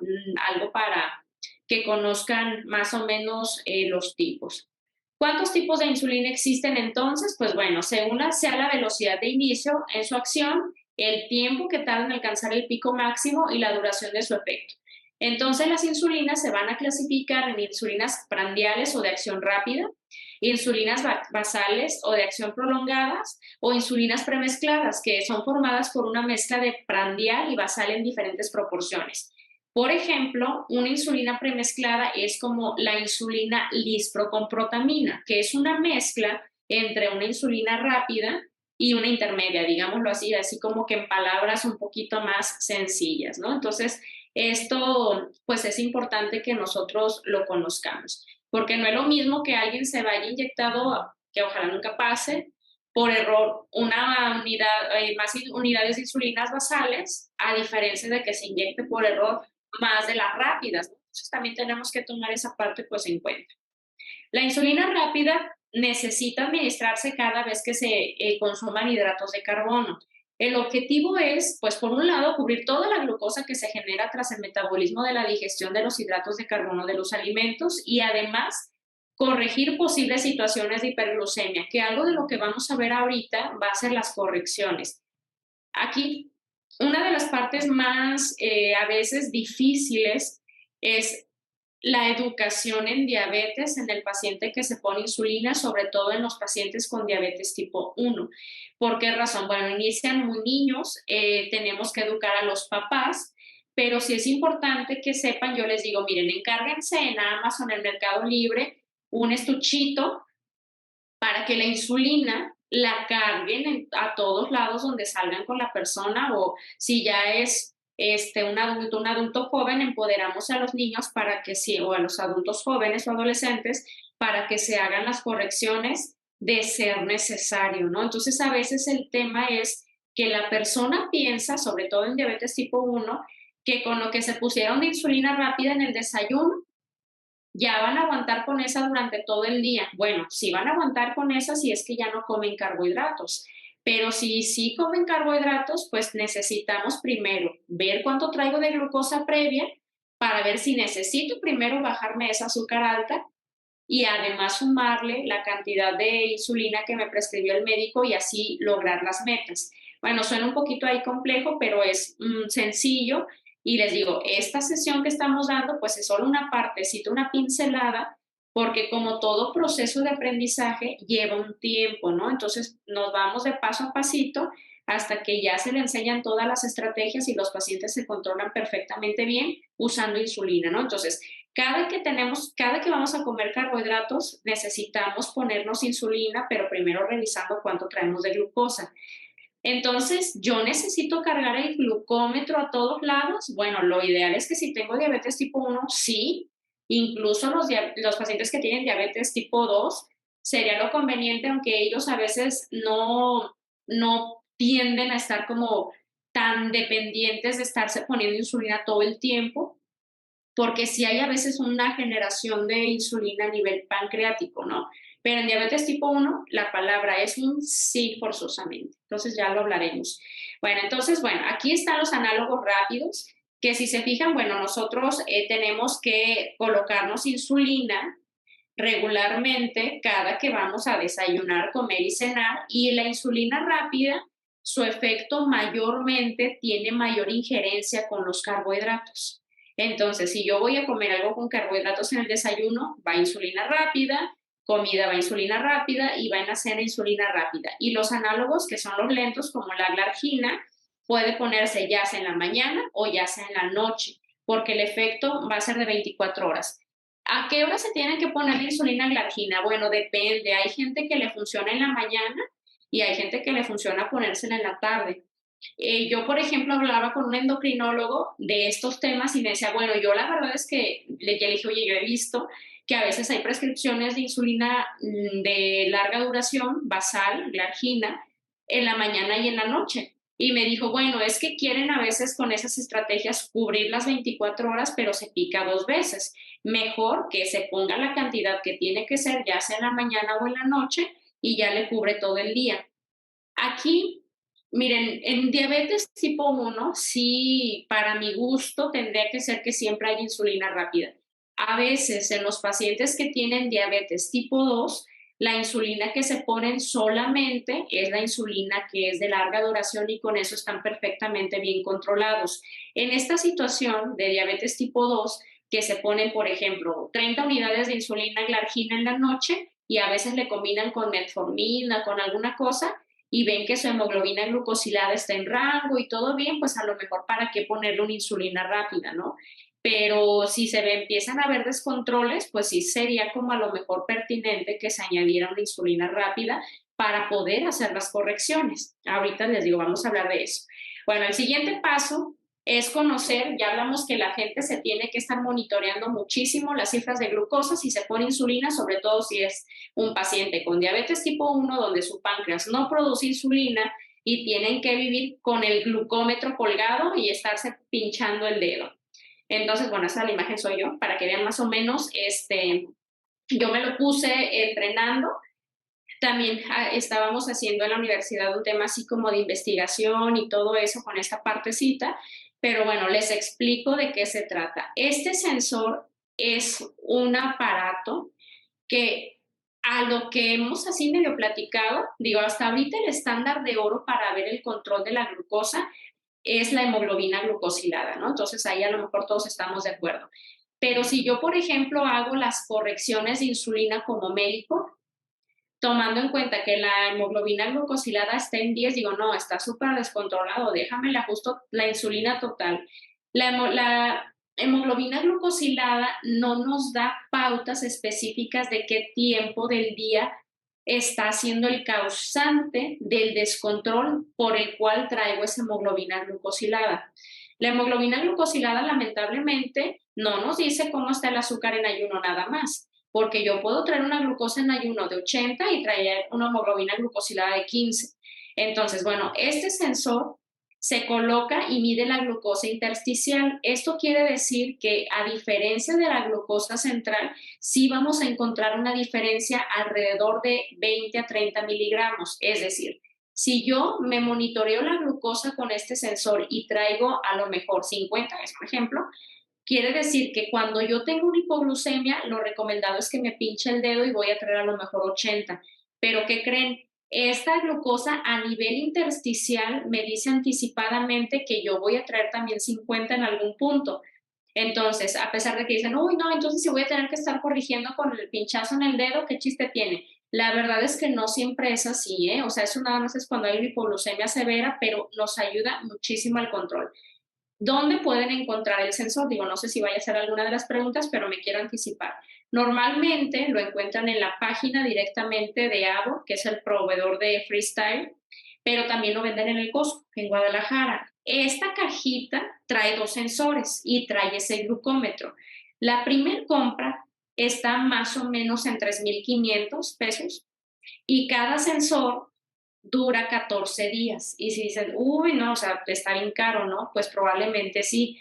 algo para que conozcan más o menos los tipos. ¿Cuántos tipos de insulina existen entonces? Pues bueno, según sea la velocidad de inicio en su acción, el tiempo que tarda en alcanzar el pico máximo y la duración de su efecto. Entonces las insulinas se van a clasificar en insulinas prandiales o de acción rápida, insulinas basales o de acción prolongadas o insulinas premezcladas, que son formadas por una mezcla de prandial y basal en diferentes proporciones. Por ejemplo, una insulina premezclada es como la insulina lispro con protamina, que es una mezcla entre una insulina rápida y una intermedia, digámoslo así, así como que en palabras un poquito más sencillas, ¿no? Entonces, esto pues es importante que nosotros lo conozcamos, porque no es lo mismo que alguien se vaya inyectado, que ojalá nunca pase, por error una unidad, más unidades de insulinas basales, a diferencia de que se inyecte por error más de las rápidas. Entonces también tenemos que tomar esa parte pues en cuenta. La insulina rápida necesita administrarse cada vez que se consuman hidratos de carbono. El objetivo es, pues por un lado, cubrir toda la glucosa que se genera tras el metabolismo de la digestión de los hidratos de carbono de los alimentos y además corregir posibles situaciones de hiperglucemia, que algo de lo que vamos a ver ahorita va a ser las correcciones. Aquí, una de las partes más a veces difíciles es la educación en diabetes en el paciente que se pone insulina, sobre todo en los pacientes con diabetes tipo 1. ¿Por qué razón? Bueno, inician muy niños, tenemos que educar a los papás, pero sí es importante que sepan, yo les digo, miren, encárguense en Amazon, en Mercado Libre, un estuchito para que la insulina la carguen a todos lados donde salgan con la persona o si ya es un adulto joven, empoderamos a los niños para que sí, o a los adultos jóvenes o adolescentes para que se hagan las correcciones de ser necesario, ¿no? Entonces, a veces el tema es que la persona piensa, sobre todo en diabetes tipo 1, que con lo que se pusieron de insulina rápida en el desayuno, ya van a aguantar con esa durante todo el día. Bueno, sí van a aguantar con esa si es que ya no comen carbohidratos, pero si sí comen carbohidratos, pues necesitamos primero ver cuánto traigo de glucosa previa para ver si necesito primero bajarme esa azúcar alta y además sumarle la cantidad de insulina que me prescribió el médico y así lograr las metas. Bueno, suena un poquito ahí complejo, pero es sencillo y les digo, esta sesión que estamos dando pues es solo una partecita, una pincelada, porque como todo proceso de aprendizaje lleva un tiempo, ¿no? Entonces nos vamos de paso a pasito hasta que ya se le enseñan todas las estrategias y los pacientes se controlan perfectamente bien usando insulina, ¿no? Entonces, cada que vamos a comer carbohidratos, necesitamos ponernos insulina, pero primero revisando cuánto traemos de glucosa. Entonces, yo necesito cargar el glucómetro a todos lados. Bueno, lo ideal es que si tengo diabetes tipo 1, sí. Incluso los pacientes que tienen diabetes tipo 2, sería lo conveniente, aunque ellos a veces no tienden a estar como tan dependientes de estarse poniendo insulina todo el tiempo, porque sí hay a veces una generación de insulina a nivel pancreático, ¿no? Pero en diabetes tipo 1 la palabra es un sí forzosamente. Entonces ya lo hablaremos. Bueno, aquí están los análogos rápidos, que si se fijan, bueno, nosotros tenemos que colocarnos insulina regularmente cada que vamos a desayunar, comer y cenar, y la insulina rápida, su efecto mayormente tiene mayor injerencia con los carbohidratos. Entonces, si yo voy a comer algo con carbohidratos en el desayuno, va insulina rápida, comida va insulina rápida y va en la cena insulina rápida. Y los análogos, que son los lentos, como la glargina, puede ponerse ya sea en la mañana o ya sea en la noche, porque el efecto va a ser de 24 horas. ¿A qué hora se tienen que poner la insulina glargina? Bueno, depende. Hay gente que le funciona en la mañana y hay gente que le funciona ponérsela en la tarde. Yo, por ejemplo, hablaba con un endocrinólogo de estos temas y me decía, bueno, yo la verdad es que ya le dije, oye, yo he visto que a veces hay prescripciones de insulina de larga duración, basal, glargina, en la mañana y en la noche. Y me dijo, bueno, es que quieren a veces con esas estrategias cubrir las 24 horas, pero se pica 2 veces. Mejor que se ponga la cantidad que tiene que ser, ya sea en la mañana o en la noche, y ya le cubre todo el día. Aquí, miren, en diabetes tipo 1, sí, para mi gusto, tendría que ser que siempre hay insulina rápida. A veces en los pacientes que tienen diabetes tipo 2, la insulina que se ponen solamente es la insulina que es de larga duración y con eso están perfectamente bien controlados. En esta situación de diabetes tipo 2, que se ponen, por ejemplo, 30 unidades de insulina glargina en la noche, y a veces le combinan con metformina, con alguna cosa, y ven que su hemoglobina glucosilada está en rango y todo bien, pues a lo mejor para qué ponerle una insulina rápida, ¿no? Pero si empiezan a haber descontroles, pues sí sería como a lo mejor pertinente que se añadiera una insulina rápida para poder hacer las correcciones. Ahorita les digo, vamos a hablar de eso. Bueno, el siguiente paso es conocer, ya hablamos que la gente se tiene que estar monitoreando muchísimo las cifras de glucosa si se pone insulina, sobre todo si es un paciente con diabetes tipo 1 donde su páncreas no produce insulina y tienen que vivir con el glucómetro colgado y estarse pinchando el dedo. Entonces, bueno, esa es la imagen soy yo, para que vean más o menos, yo me lo puse entrenando. También estábamos haciendo en la universidad un tema así como de investigación y todo eso con esta partecita, pero bueno, les explico de qué se trata. Este sensor es un aparato que a lo que hemos así medio platicado, digo, hasta ahorita el estándar de oro para ver el control de la glucosa es la hemoglobina glucosilada, ¿no? Entonces ahí a lo mejor todos estamos de acuerdo. Pero si yo, por ejemplo, hago las correcciones de insulina como médico, tomando en cuenta que la hemoglobina glucosilada está en 10, digo, no, está súper descontrolado, déjame le ajusto la insulina total. La hemoglobina glucosilada no nos da pautas específicas de qué tiempo del día está siendo el causante del descontrol por el cual traigo esa hemoglobina glucosilada. La hemoglobina glucosilada lamentablemente no nos dice cómo está el azúcar en ayuno nada más, porque yo puedo traer una glucosa en ayuno de 80 y traer una hemoglobina glucosilada de 15. Entonces, bueno, este sensor se coloca y mide la glucosa intersticial. Esto quiere decir que a diferencia de la glucosa central, sí vamos a encontrar una diferencia alrededor de 20 a 30 miligramos. Es decir, si yo me monitoreo la glucosa con este sensor y traigo a lo mejor 50, por ejemplo, quiere decir que cuando yo tengo una hipoglucemia, lo recomendado es que me pinche el dedo y voy a traer a lo mejor 80. Pero ¿qué creen? Esta glucosa a nivel intersticial me dice anticipadamente que yo voy a traer también 50 en algún punto. Entonces, a pesar de que dicen, uy, no, entonces si voy a tener que estar corrigiendo con el pinchazo en el dedo, ¿qué chiste tiene? La verdad es que no siempre es así, ¿eh? O sea, eso nada más es cuando hay una hipoglucemia severa, pero nos ayuda muchísimo al control. ¿Dónde pueden encontrar el sensor? Digo, no sé si vaya a ser alguna de las preguntas, pero me quiero anticipar. Normalmente lo encuentran en la página directamente de Abbott, que es el proveedor de Freestyle, pero también lo venden en el Costco, en Guadalajara. Esta cajita trae dos sensores y trae ese glucómetro. La primer compra está más o menos en 3,500 pesos y cada sensor dura 14 días. Y si dicen, uy, no, o sea, está bien caro, ¿no? Pues probablemente sí,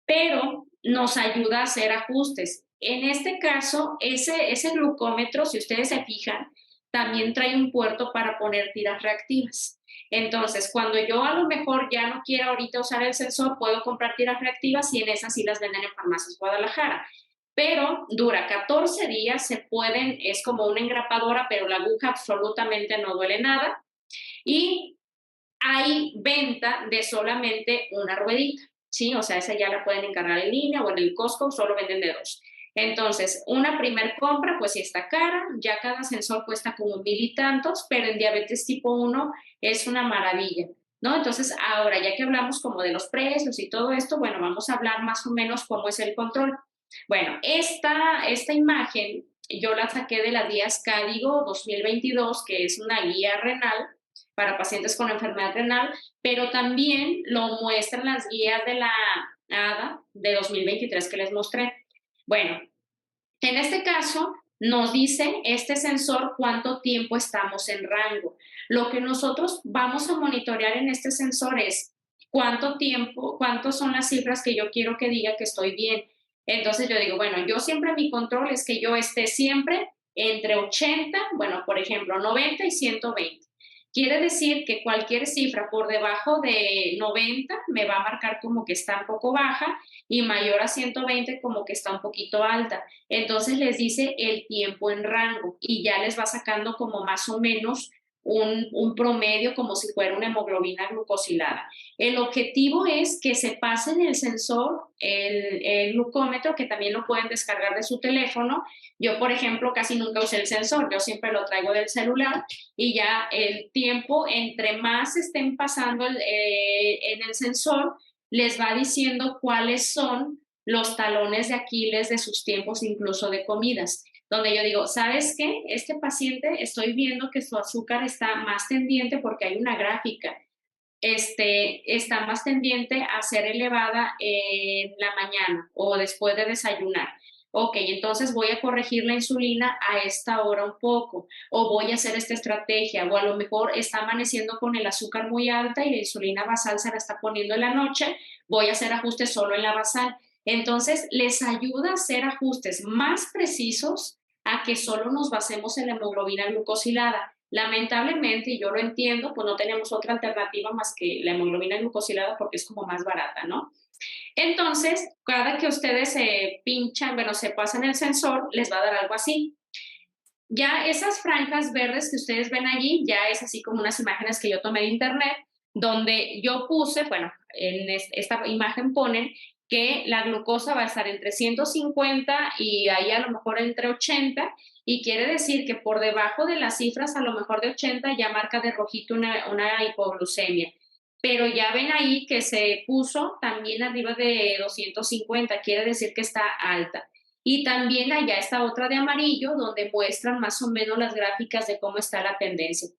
pero nos ayuda a hacer ajustes. En este caso, ese glucómetro, si ustedes se fijan, también trae un puerto para poner tiras reactivas. Entonces, cuando yo a lo mejor ya no quiero ahorita usar el sensor, puedo comprar tiras reactivas y en esas sí las venden en Farmacias Guadalajara. Pero dura 14 días, se pueden, es como una engrapadora, pero la aguja absolutamente no duele nada y hay venta de solamente una ruedita, ¿sí? O sea, esa ya la pueden encargar en línea o en el Costco, solo venden de dos. Entonces, una primer compra, pues sí está cara, ya cada sensor cuesta como 1,000 y tantos, pero en diabetes tipo 1 es una maravilla, ¿no? Entonces, ahora ya que hablamos como de los precios y todo esto, bueno, vamos a hablar más o menos cómo es el control. Bueno, esta imagen yo la saqué de las guías Cádigo 2022, que es una guía renal para pacientes con enfermedad renal, pero también lo muestran las guías de la ADA de 2023 que les mostré. Bueno, en este caso nos dice este sensor cuánto tiempo estamos en rango. Lo que nosotros vamos a monitorear en este sensor es cuánto tiempo, cuántas son las cifras que yo quiero que diga que estoy bien. Entonces yo digo, bueno, yo siempre mi control es que yo esté siempre entre 80, bueno, por ejemplo, 90 y 120. Quiere decir que cualquier cifra por debajo de 90 me va a marcar como que está un poco baja y mayor a 120 como que está un poquito alta. Entonces les dice el tiempo en rango y ya les va sacando como más o menos un promedio como si fuera una hemoglobina glucosilada. El objetivo es que se pase en el sensor, el glucómetro, que también lo pueden descargar de su teléfono. Yo, por ejemplo, casi nunca usé el sensor, yo siempre lo traigo del celular y ya el tiempo, entre más estén pasando en el sensor, les va diciendo cuáles son los talones de Aquiles de sus tiempos, incluso de comidas, donde yo digo, ¿sabes qué? Este paciente estoy viendo que su azúcar está más tendiente porque hay una gráfica, está más tendiente a ser elevada en la mañana o después de desayunar. Ok, entonces voy a corregir la insulina a esta hora un poco, o voy a hacer esta estrategia, o a lo mejor está amaneciendo con el azúcar muy alta y la insulina basal se la está poniendo en la noche, voy a hacer ajustes solo en la basal. Entonces, les ayuda a hacer ajustes más precisos a que solo nos basemos en la hemoglobina glucosilada. Lamentablemente, y yo lo entiendo, pues no tenemos otra alternativa más que la hemoglobina glucosilada porque es como más barata, ¿no? Entonces, cada que ustedes se pinchan, bueno, se pasan el sensor, les va a dar algo así. Ya esas franjas verdes que ustedes ven allí, ya es así como unas imágenes que yo tomé de internet, donde yo puse, bueno, en esta imagen ponen que la glucosa va a estar entre 150 y ahí a lo mejor entre 80, y quiere decir que por debajo de las cifras, a lo mejor de 80, ya marca de rojito una hipoglucemia. Pero ya ven ahí que se puso también arriba de 250, quiere decir que está alta. Y también allá está otra de amarillo, donde muestran más o menos las gráficas de cómo está la tendencia.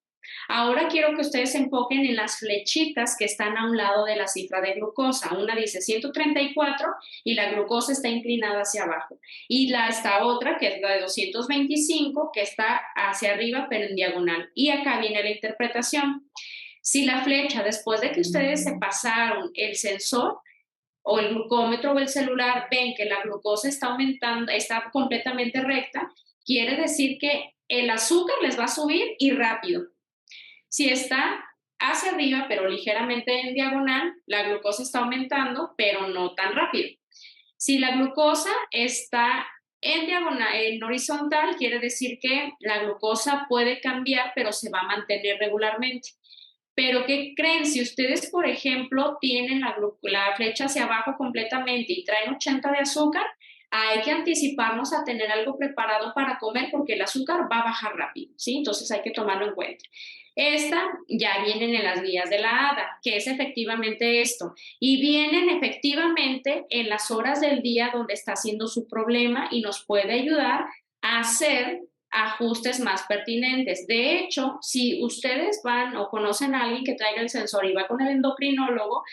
Ahora quiero que ustedes se enfoquen en las flechitas que están a un lado de la cifra de glucosa. Una dice 134 y la glucosa está inclinada hacia abajo. Y esta otra, que es la de 225, que está hacia arriba pero en diagonal. Y acá viene la interpretación. Si la flecha, después de que ustedes se pasaron el sensor, o el glucómetro o el celular ven que la glucosa está aumentando, está completamente recta, quiere decir que el azúcar les va a subir y rápido. Si está hacia arriba, pero ligeramente en diagonal, la glucosa está aumentando, pero no tan rápido. Si la glucosa está en diagonal, en horizontal, quiere decir que la glucosa puede cambiar, pero se va a mantener regularmente. Pero ¿qué creen? Si ustedes, por ejemplo, tienen la flecha hacia abajo completamente y traen 80 de azúcar, hay que anticiparnos a tener algo preparado para comer porque el azúcar va a bajar rápido, ¿sí? Entonces hay que tomarlo en cuenta. Esta ya vienen en las guías de la hada, que es efectivamente esto. Y vienen efectivamente en las horas del día donde está haciendo su problema y nos puede ayudar a hacer ajustes más pertinentes. De hecho, si ustedes van o conocen a alguien que traiga el sensor y va con el endocrinólogo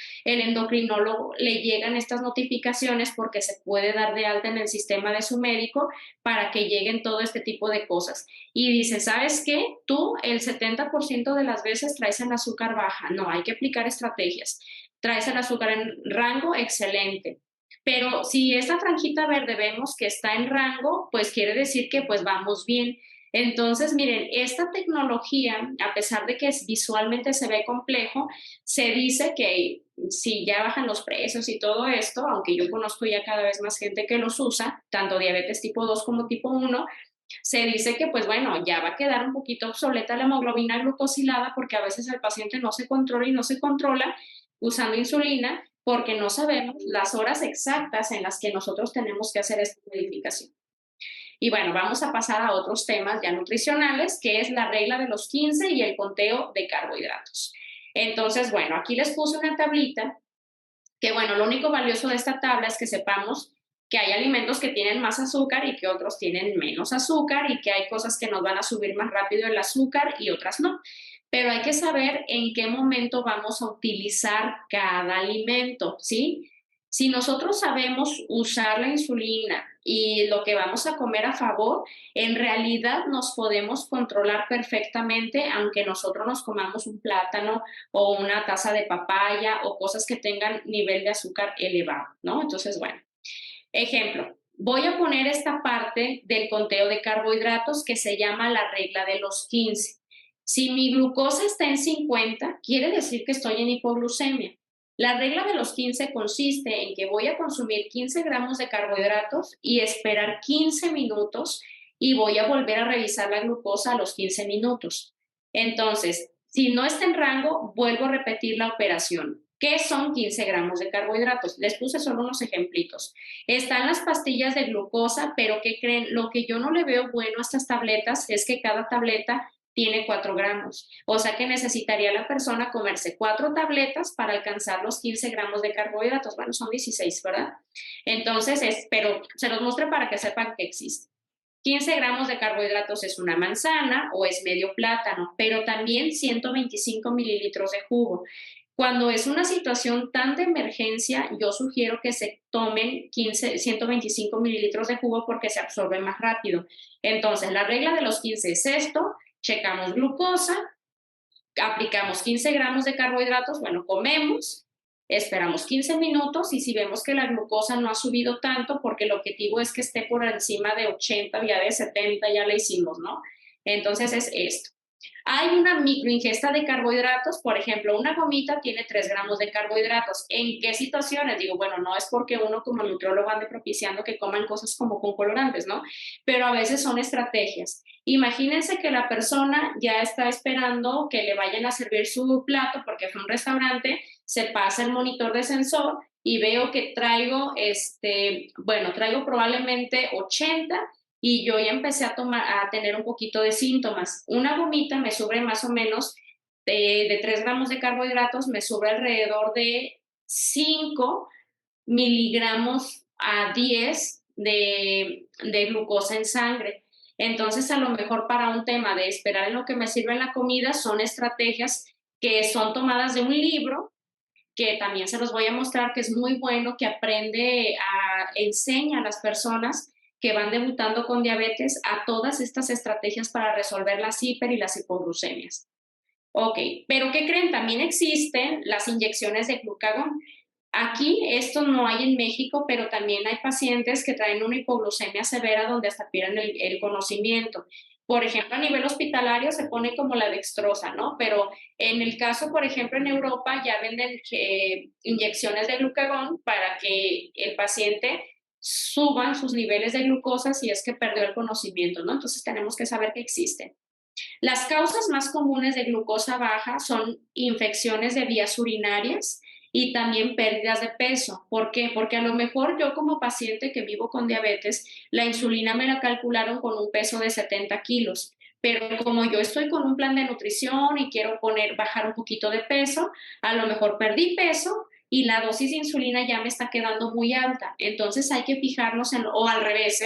le llegan estas notificaciones porque se puede dar de alta en el sistema de su médico para que lleguen todo este tipo de cosas. Y dice, ¿sabes qué? Tú el 70% de las veces traes el azúcar baja. No, hay que aplicar estrategias. Traes el azúcar en rango, excelente. Pero si esta franjita verde vemos que está en rango, pues quiere decir que pues vamos bien. Entonces, miren, esta tecnología, a pesar de que visualmente se ve complejo, se dice que si ya bajan los precios y todo esto, aunque yo conozco ya cada vez más gente que los usa, tanto diabetes tipo 2 como tipo 1, se dice que pues bueno, ya va a quedar un poquito obsoleta la hemoglobina glucosilada porque a veces el paciente no se controla y no se controla usando insulina porque no sabemos las horas exactas en las que nosotros tenemos que hacer esta modificación. Y bueno, vamos a pasar a otros temas ya nutricionales, que es la regla de los 15 y el conteo de carbohidratos. Entonces, bueno, aquí les puse una tablita, que bueno, lo único valioso de esta tabla es que sepamos que hay alimentos que tienen más azúcar y que otros tienen menos azúcar y que hay cosas que nos van a subir más rápido el azúcar y otras no. Pero hay que saber en qué momento vamos a utilizar cada alimento, ¿sí? Si nosotros sabemos usar la insulina y lo que vamos a comer a favor, en realidad nos podemos controlar perfectamente, aunque nosotros nos comamos un plátano o una taza de papaya o cosas que tengan nivel de azúcar elevado, ¿no? Entonces, bueno, ejemplo, voy a poner esta parte del conteo de carbohidratos que se llama la regla de los 15. Si mi glucosa está en 50, quiere decir que estoy en hipoglucemia. La regla de los 15 consiste en que voy a consumir 15 gramos de carbohidratos y esperar 15 minutos y voy a volver a revisar la glucosa a los 15 minutos. Entonces, si no está en rango, vuelvo a repetir la operación. ¿Qué son 15 gramos de carbohidratos? Les puse solo unos ejemplitos. Están las pastillas de glucosa, pero ¿qué creen? Lo que yo no le veo bueno a estas tabletas es que cada tableta tiene 4 gramos. O sea que necesitaría la persona comerse 4 tabletas para alcanzar los 15 gramos de carbohidratos. Bueno, son 16, ¿verdad? Entonces, pero se los muestre para que sepan que existe. 15 gramos de carbohidratos es una manzana o es medio plátano, pero también 125 mililitros de jugo. Cuando es una situación tan de emergencia, yo sugiero que se tomen 125 mililitros de jugo porque se absorbe más rápido. Entonces, la regla de los 15 es esto, checamos glucosa, aplicamos 15 gramos de carbohidratos, bueno, comemos, esperamos 15 minutos y si vemos que la glucosa no ha subido tanto, porque el objetivo es que esté por encima de 80, ya de 70, ya le hicimos, ¿no? Entonces es esto. Hay una microingesta de carbohidratos, por ejemplo, una gomita tiene 3 gramos de carbohidratos. ¿En qué situaciones? Digo, bueno, no es porque uno como nutriólogo ande propiciando que coman cosas como con colorantes, ¿no? Pero a veces son estrategias. Imagínense que la persona ya está esperando que le vayan a servir su plato porque fue a un restaurante, se pasa el monitor de sensor y veo que traigo, traigo probablemente 80 y yo ya empecé a tener un poquito de síntomas. Una gomita me sube más o menos de 3 gramos de carbohidratos, me sube alrededor de 5 miligramos a 10 de glucosa en sangre. Entonces, a lo mejor para un tema de esperar en lo que me sirve la comida, son estrategias que son tomadas de un libro, que también se los voy a mostrar, que es muy bueno, que enseña a las personas que van debutando con diabetes a todas estas estrategias para resolver las hiper y las hipoglucemias. Ok, pero ¿qué creen? También existen las inyecciones de glucagón. Aquí esto no hay en México, pero también hay pacientes que traen una hipoglucemia severa donde hasta pierden el conocimiento. Por ejemplo, a nivel hospitalario se pone como la dextrosa, ¿no? Pero en el caso, por ejemplo, en Europa ya venden inyecciones de glucagón para que el paciente suban sus niveles de glucosa si es que perdió el conocimiento, ¿no? Entonces tenemos que saber que existen. Las causas más comunes de glucosa baja son infecciones de vías urinarias y también pérdidas de peso. ¿Por qué? Porque a lo mejor yo como paciente que vivo con diabetes, la insulina me la calcularon con un peso de 70 kilos. Pero como yo estoy con un plan de nutrición y quiero bajar un poquito de peso, a lo mejor perdí peso y la dosis de insulina ya me está quedando muy alta. Entonces hay que fijarnos o al revés,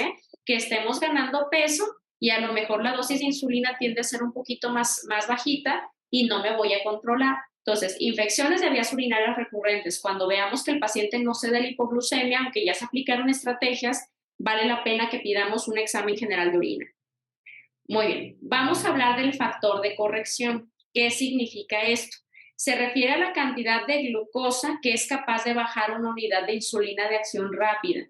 que estemos ganando peso y a lo mejor la dosis de insulina tiende a ser un poquito más bajita y no me voy a controlar. Entonces, infecciones de vías urinarias recurrentes, cuando veamos que el paciente no cede la hipoglucemia, aunque ya se aplicaron estrategias, vale la pena que pidamos un examen general de orina. Muy bien, vamos a hablar del factor de corrección. ¿Qué significa esto? Se refiere a la cantidad de glucosa que es capaz de bajar una unidad de insulina de acción rápida.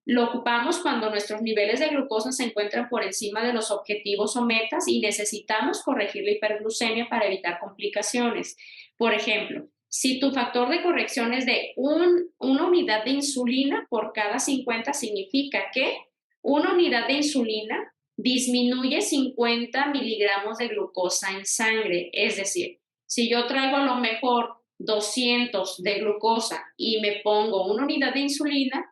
Lo ocupamos cuando nuestros niveles de glucosa se encuentran por encima de los objetivos o metas y necesitamos corregir la hiperglucemia para evitar complicaciones. Por ejemplo, si tu factor de corrección es de una unidad de insulina por cada 50, significa que una unidad de insulina disminuye 50 miligramos de glucosa en sangre. Es decir, si yo traigo a lo mejor 200 de glucosa y me pongo una unidad de insulina,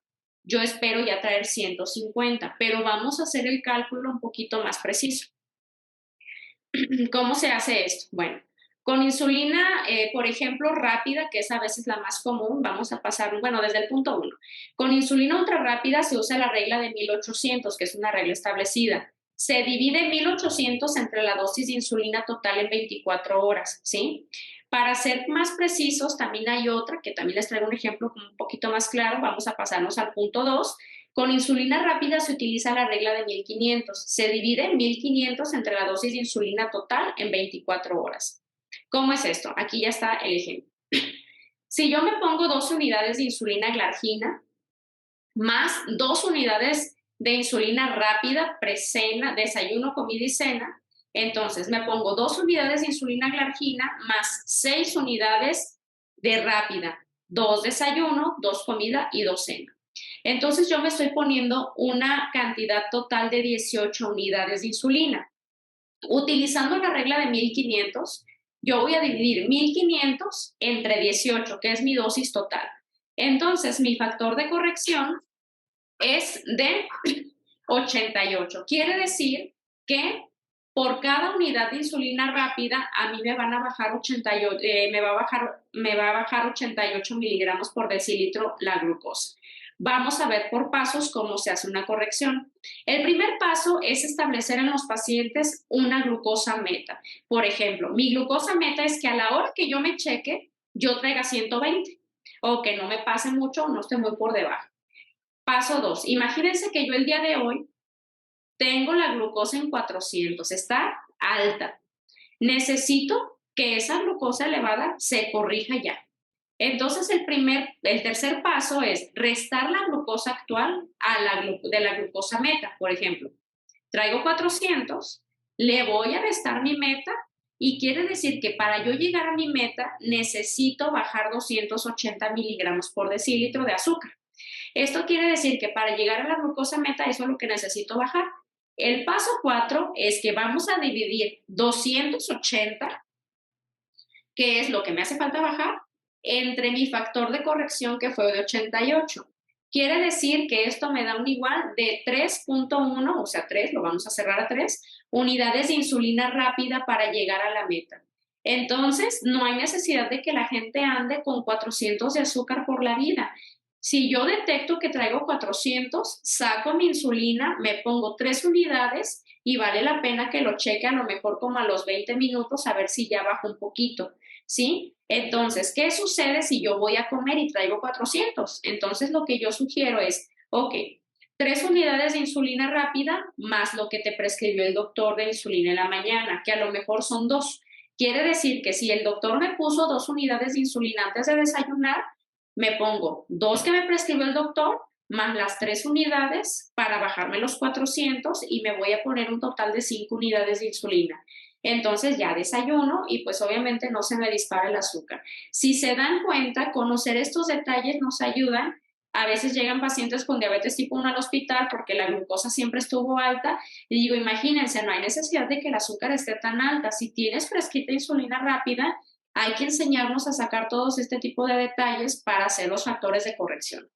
yo espero ya traer 150, pero vamos a hacer el cálculo un poquito más preciso. ¿Cómo se hace esto? Bueno, con insulina, por ejemplo, rápida, que es a veces la más común, vamos a pasar, bueno, desde el punto 1. Con insulina ultra rápida se usa la regla de 1800, que es una regla establecida. Se divide 1800 entre la dosis de insulina total en 24 horas, ¿sí? Para ser más precisos, también hay otra, que también les traigo un ejemplo un poquito más claro. Vamos a pasarnos al punto 2. Con insulina rápida se utiliza la regla de 1500. Se divide 1500 entre la dosis de insulina total en 24 horas. ¿Cómo es esto? Aquí ya está el ejemplo. Si yo me pongo 2 unidades de insulina glargina más 2 unidades de insulina rápida, precena, desayuno, comida y cena, entonces me pongo 2 unidades de insulina glargina más 6 unidades de rápida, 2 desayuno, 2 comida y 2 cena. Entonces yo me estoy poniendo una cantidad total de 18 unidades de insulina. Utilizando la regla de 1500, yo voy a dividir 1500 entre 18, que es mi dosis total. Entonces, mi factor de corrección es de 88. Quiere decir que por cada unidad de insulina rápida a mí me van a bajar 88, me va a bajar 88 miligramos por decilitro la glucosa. Vamos a ver por pasos cómo se hace una corrección. El primer paso es establecer en los pacientes una glucosa meta. Por ejemplo, mi glucosa meta es que a la hora que yo me cheque, yo traiga 120 o que no me pase mucho o no esté muy por debajo. Paso 2. Imagínense que yo el día de hoy tengo la glucosa en 400, está alta. Necesito que esa glucosa elevada se corrija ya. Entonces, el tercer paso es restar la glucosa actual de la glucosa meta. Por ejemplo, traigo 400, le voy a restar mi meta y quiere decir que para yo llegar a mi meta necesito bajar 280 miligramos por decilitro de azúcar. Esto quiere decir que para llegar a la glucosa meta eso es lo que necesito bajar. El paso 4 es que vamos a dividir 280, que es lo que me hace falta bajar, entre mi factor de corrección que fue de 88. Quiere decir que esto me da un igual de 3.1, o sea, 3, lo vamos a cerrar a 3, unidades de insulina rápida para llegar a la meta. Entonces, no hay necesidad de que la gente ande con 400 de azúcar por la vida. Si yo detecto que traigo 400, saco mi insulina, me pongo 3 unidades y vale la pena que lo cheque a lo mejor como a los 20 minutos a ver si ya bajo un poquito, ¿sí? Entonces, ¿qué sucede si yo voy a comer y traigo 400? Entonces, lo que yo sugiero es, ok, 3 unidades de insulina rápida más lo que te prescribió el doctor de insulina en la mañana, que a lo mejor son 2. Quiere decir que si el doctor me puso 2 unidades de insulina antes de desayunar, me pongo 2 que me prescribió el doctor más las 3 unidades para bajarme los 400 y me voy a poner un total de 5 unidades de insulina. Entonces ya desayuno y pues obviamente no se me dispara el azúcar. Si se dan cuenta, conocer estos detalles nos ayudan. A veces llegan pacientes con diabetes tipo 1 al hospital porque la glucosa siempre estuvo alta y digo, imagínense, no hay necesidad de que el azúcar esté tan alta. Si tienes prescrita insulina rápida, hay que enseñarnos a sacar todos este tipo de detalles para hacer los factores de corrección.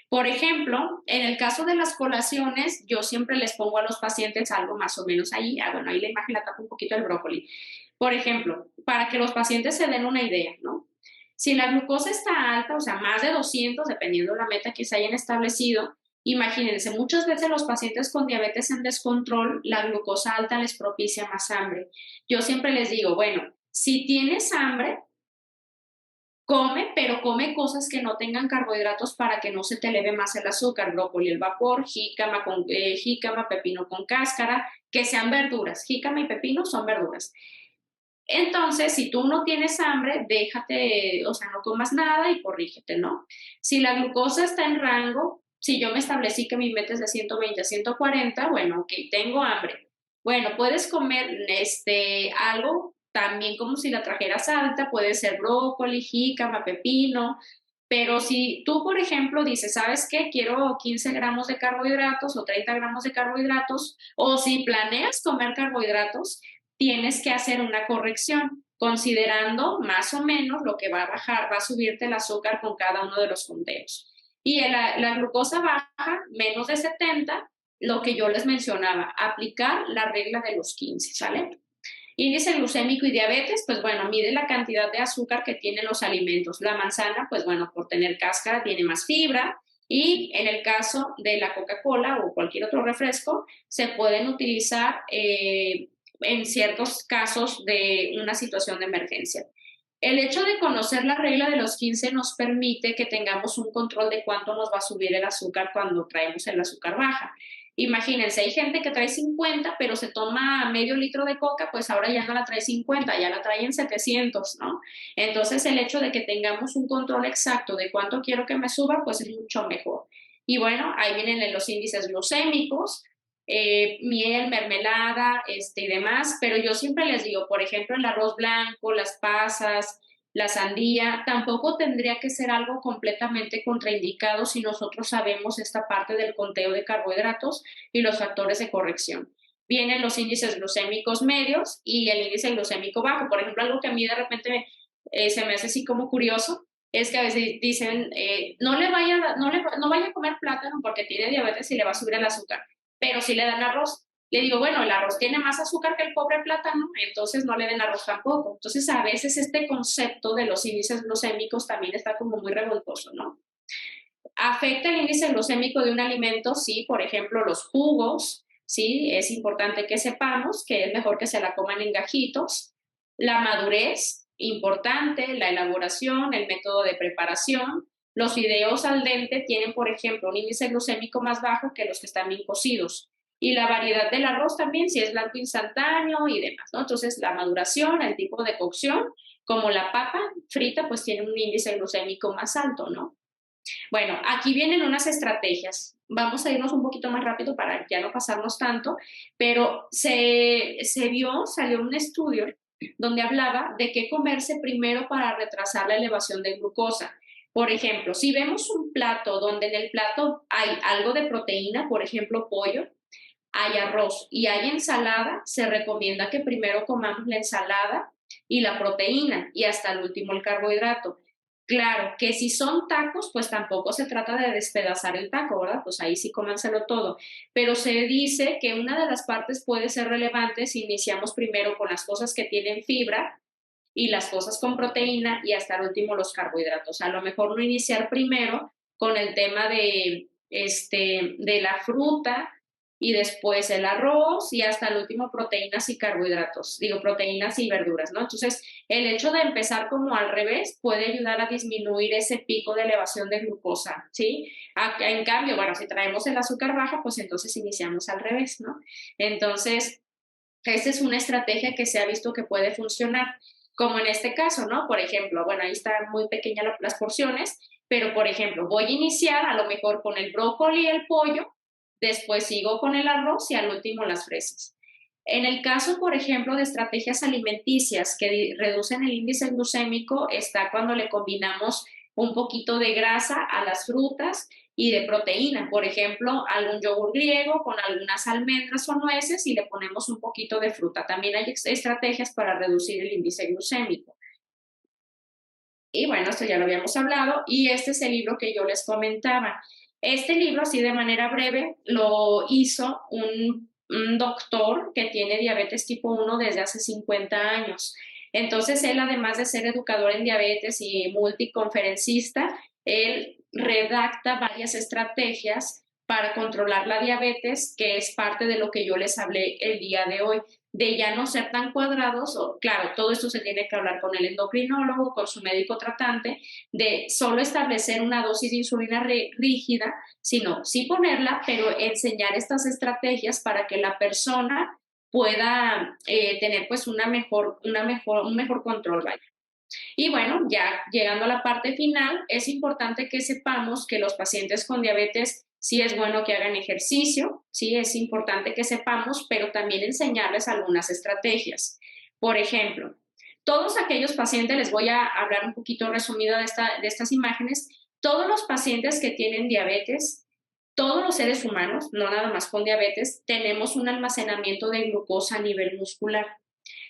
Por ejemplo, en el caso de las colaciones, yo siempre les pongo a los pacientes algo más o menos ahí. Bueno, ahí la imagen la tapo un poquito el brócoli. Por ejemplo, para que los pacientes se den una idea, ¿no? Si la glucosa está alta, o sea, más de 200, dependiendo de la meta que se hayan establecido, imagínense, muchas veces los pacientes con diabetes en descontrol, la glucosa alta les propicia más hambre. Yo siempre les digo, bueno, si tienes hambre, come, pero come cosas que no tengan carbohidratos para que no se te eleve más el azúcar, brócoli al vapor, jícama, pepino con cáscara, que sean verduras. Jícama y pepino son verduras. Entonces, si tú no tienes hambre, déjate, o sea, no comas nada y corrígete, ¿no? Si la glucosa está en rango, si yo me establecí que mi meta es de 120 a 140, bueno, ok, tengo hambre. Bueno, puedes comer algo también como si la trajeras alta, puede ser brócoli, jícama, pepino, pero si tú, por ejemplo, dices, ¿sabes qué? Quiero 15 gramos de carbohidratos o 30 gramos de carbohidratos, o si planeas comer carbohidratos, tienes que hacer una corrección, considerando más o menos lo que va a bajar, va a subirte el azúcar con cada uno de los conteos. Y la glucosa baja, menos de 70, lo que yo les mencionaba, aplicar la regla de los 15, ¿sale? Índice glucémico y diabetes, pues bueno, mide la cantidad de azúcar que tienen los alimentos. La manzana, pues bueno, por tener cáscara tiene más fibra y en el caso de la Coca-Cola o cualquier otro refresco, se pueden utilizar en ciertos casos de una situación de emergencia. El hecho de conocer la regla de los 15 nos permite que tengamos un control de cuánto nos va a subir el azúcar cuando traemos el azúcar baja. Imagínense, hay gente que trae 50, pero se toma medio litro de coca, pues ahora ya no la trae 50, ya la trae en 700, ¿no? Entonces, el hecho de que tengamos un control exacto de cuánto quiero que me suba, pues es mucho mejor. Y bueno, ahí vienen los índices glucémicos, miel, mermelada, y demás, pero yo siempre les digo, por ejemplo, el arroz blanco, las pasas, la sandía, tampoco tendría que ser algo completamente contraindicado si nosotros sabemos esta parte del conteo de carbohidratos y los factores de corrección. vienen los índices glucémicos medios y el índice glucémico bajo. Por ejemplo, algo que a mí de repente se me hace así como curioso es que a veces dicen, no vaya a comer plátano porque tiene diabetes y le va a subir el azúcar, pero sí le dan arroz. Le digo, bueno, el arroz tiene más azúcar que el pobre plátano, entonces no le den arroz tampoco. Entonces, a veces este concepto de los índices glucémicos también está como muy revoltoso, ¿no? ¿Afecta el índice glucémico de un alimento? Sí, por ejemplo, los jugos, sí, es importante que sepamos que es mejor que se la coman en gajitos. La madurez, importante, la elaboración, el método de preparación. Los fideos al dente tienen, por ejemplo, un índice glucémico más bajo que los que están bien cocidos. Y la variedad del arroz también, si es blanco instantáneo y demás, ¿no? Entonces, la maduración, el tipo de cocción, como la papa frita, pues tiene un índice glucémico más alto, ¿no? Bueno, aquí vienen unas estrategias. Vamos a irnos un poquito más rápido para ya no pasarnos tanto, pero salió un estudio donde hablaba de qué comerse primero para retrasar la elevación de glucosa. Por ejemplo, si vemos un plato donde en el plato hay algo de proteína, por ejemplo, pollo, hay arroz y hay ensalada, se recomienda que primero comamos la ensalada y la proteína y hasta el último el carbohidrato. Claro, que si son tacos, pues tampoco se trata de despedazar el taco, ¿verdad? Pues ahí sí cómanselo todo. Pero se dice que una de las partes puede ser relevante si iniciamos primero con las cosas que tienen fibra y las cosas con proteína y hasta el último los carbohidratos. A lo mejor no iniciar primero con el tema de la fruta y después el arroz y hasta el último proteínas y carbohidratos, digo proteínas y verduras, ¿no? Entonces, el hecho de empezar como al revés puede ayudar a disminuir ese pico de elevación de glucosa, ¿sí? En cambio, bueno, si traemos el azúcar baja, pues entonces iniciamos al revés, ¿no? Entonces, esta es una estrategia que se ha visto que puede funcionar, como en este caso, ¿no? Por ejemplo, bueno, ahí están muy pequeñas las porciones, pero por ejemplo, voy a iniciar a lo mejor con el brócoli y el pollo, después sigo con el arroz y al último las fresas. En el caso, por ejemplo, de estrategias alimenticias que reducen el índice glucémico, está cuando le combinamos un poquito de grasa a las frutas y de proteína, por ejemplo, algún yogur griego con algunas almendras o nueces y le ponemos un poquito de fruta. También hay estrategias para reducir el índice glucémico. Y bueno, esto ya lo habíamos hablado y este es el libro que yo les comentaba. Este libro, así de manera breve, lo hizo un doctor que tiene diabetes tipo 1 desde hace 50 años. Entonces, él, además de ser educador en diabetes y multiconferencista, él redacta varias estrategias para controlar la diabetes, que es parte de lo que yo les hablé el día de hoy, de ya no ser tan cuadrados, o claro, todo esto se tiene que hablar con el endocrinólogo, con su médico tratante, de solo establecer una dosis de insulina rígida, sino sí ponerla, pero enseñar estas estrategias para que la persona pueda tener pues un mejor control, vaya. Y bueno, ya llegando a la parte final, es importante que sepamos que los pacientes con diabetes sí es bueno que hagan ejercicio, sí es importante que sepamos, pero también enseñarles algunas estrategias. Por ejemplo, todos aquellos pacientes, les voy a hablar un poquito resumido de estas imágenes, todos los pacientes que tienen diabetes, todos los seres humanos, no nada más con diabetes, tenemos un almacenamiento de glucosa a nivel muscular.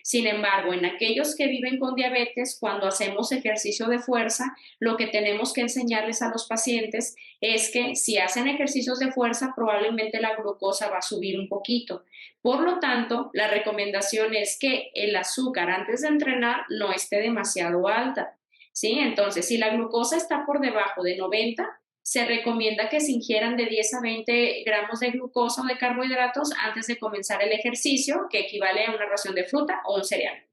Sin embargo, en aquellos que viven con diabetes, cuando hacemos ejercicio de fuerza, lo que tenemos que enseñarles a los pacientes es que si hacen ejercicios de fuerza, probablemente la glucosa va a subir un poquito. Por lo tanto, la recomendación es que el azúcar antes de entrenar no esté demasiado alta. ¿Sí? Entonces, si la glucosa está por debajo de 90, se recomienda que se ingieran de 10 a 20 gramos de glucosa o de carbohidratos antes de comenzar el ejercicio, que equivale a una ración de fruta o un cereal.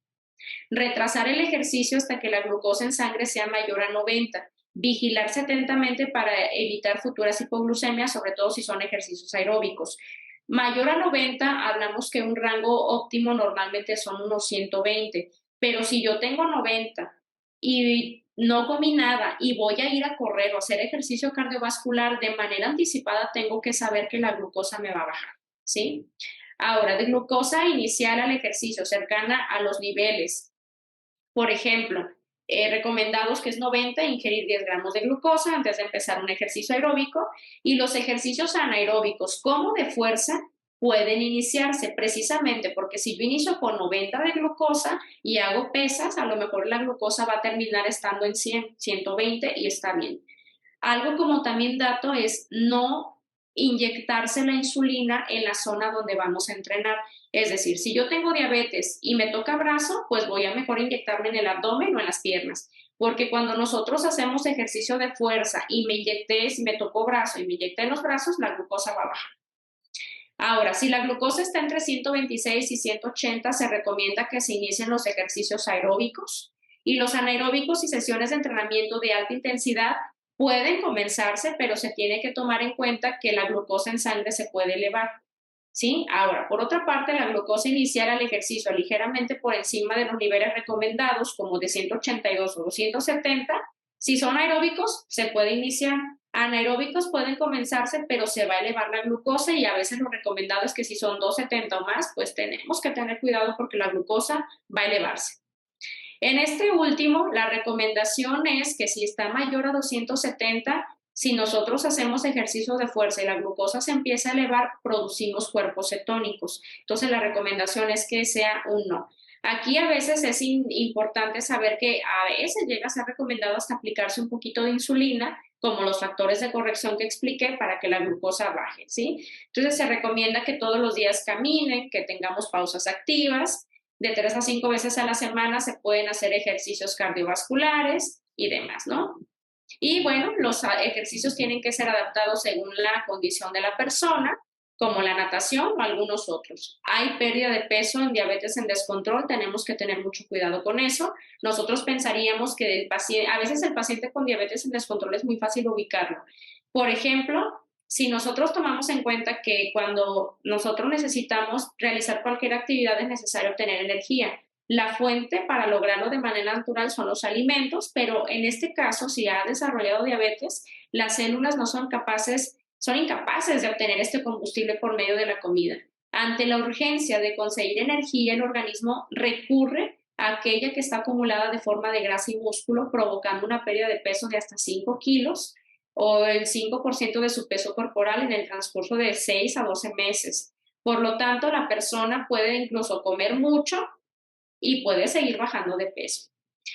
Retrasar el ejercicio hasta que la glucosa en sangre sea mayor a 90. Vigilarse atentamente para evitar futuras hipoglucemias, sobre todo si son ejercicios aeróbicos. Mayor a 90, hablamos que un rango óptimo normalmente son unos 120, pero si yo tengo 90 y no comí nada y voy a ir a correr o hacer ejercicio cardiovascular, de manera anticipada tengo que saber que la glucosa me va a bajar, ¿sí? Ahora, de glucosa inicial al ejercicio, cercana a los niveles. Por ejemplo, recomendados que es 90, ingerir 10 gramos de glucosa antes de empezar un ejercicio aeróbico, y los ejercicios anaeróbicos como de fuerza pueden iniciarse precisamente porque si yo inicio con 90 de glucosa y hago pesas, a lo mejor la glucosa va a terminar estando en 100, 120 y está bien. Algo como también dato es no inyectarse la insulina en la zona donde vamos a entrenar. Es decir, si yo tengo diabetes y me toca brazo, pues voy a mejor inyectarme en el abdomen o en las piernas. Porque cuando nosotros hacemos ejercicio de fuerza y me inyecté, si me tocó brazo y me inyecté en los brazos, la glucosa va a bajar. Ahora, si la glucosa está entre 126 y 180, se recomienda que se inicien los ejercicios aeróbicos y los anaeróbicos y sesiones de entrenamiento de alta intensidad pueden comenzarse, pero se tiene que tomar en cuenta que la glucosa en sangre se puede elevar. ¿Sí? Ahora, por otra parte, la glucosa inicial al ejercicio ligeramente por encima de los niveles recomendados, como de 182 o 270, si son aeróbicos, se puede iniciar. Anaeróbicos pueden comenzarse, pero se va a elevar la glucosa y a veces lo recomendado es que si son 270 o más, pues tenemos que tener cuidado porque la glucosa va a elevarse. En este último, la recomendación es que si está mayor a 270, si nosotros hacemos ejercicios de fuerza y la glucosa se empieza a elevar, producimos cuerpos cetónicos. Entonces, la recomendación es que sea un no. Aquí a veces es importante saber que a veces llega a ser recomendado hasta aplicarse un poquito de insulina, como los factores de corrección que expliqué, para que la glucosa baje, ¿sí? Entonces, se recomienda que todos los días caminen, que tengamos pausas activas, de 3 a 5 veces a la semana se pueden hacer ejercicios cardiovasculares y demás, ¿no? Y bueno, los ejercicios tienen que ser adaptados según la condición de la persona, como la natación o algunos otros. Hay pérdida de peso en diabetes en descontrol, tenemos que tener mucho cuidado con eso. Nosotros pensaríamos que el paciente, a veces el paciente con diabetes en descontrol es muy fácil ubicarlo. Por ejemplo, si nosotros tomamos en cuenta que cuando nosotros necesitamos realizar cualquier actividad es necesario obtener energía. La fuente para lograrlo de manera natural son los alimentos, pero en este caso, si ha desarrollado diabetes, las células no son capaces, son incapaces de obtener este combustible por medio de la comida. Ante la urgencia de conseguir energía, el organismo recurre a aquella que está acumulada de forma de grasa y músculo, provocando una pérdida de peso de hasta 5 kilos o el 5% de su peso corporal en el transcurso de 6 a 12 meses. Por lo tanto, la persona puede incluso comer mucho y puede seguir bajando de peso.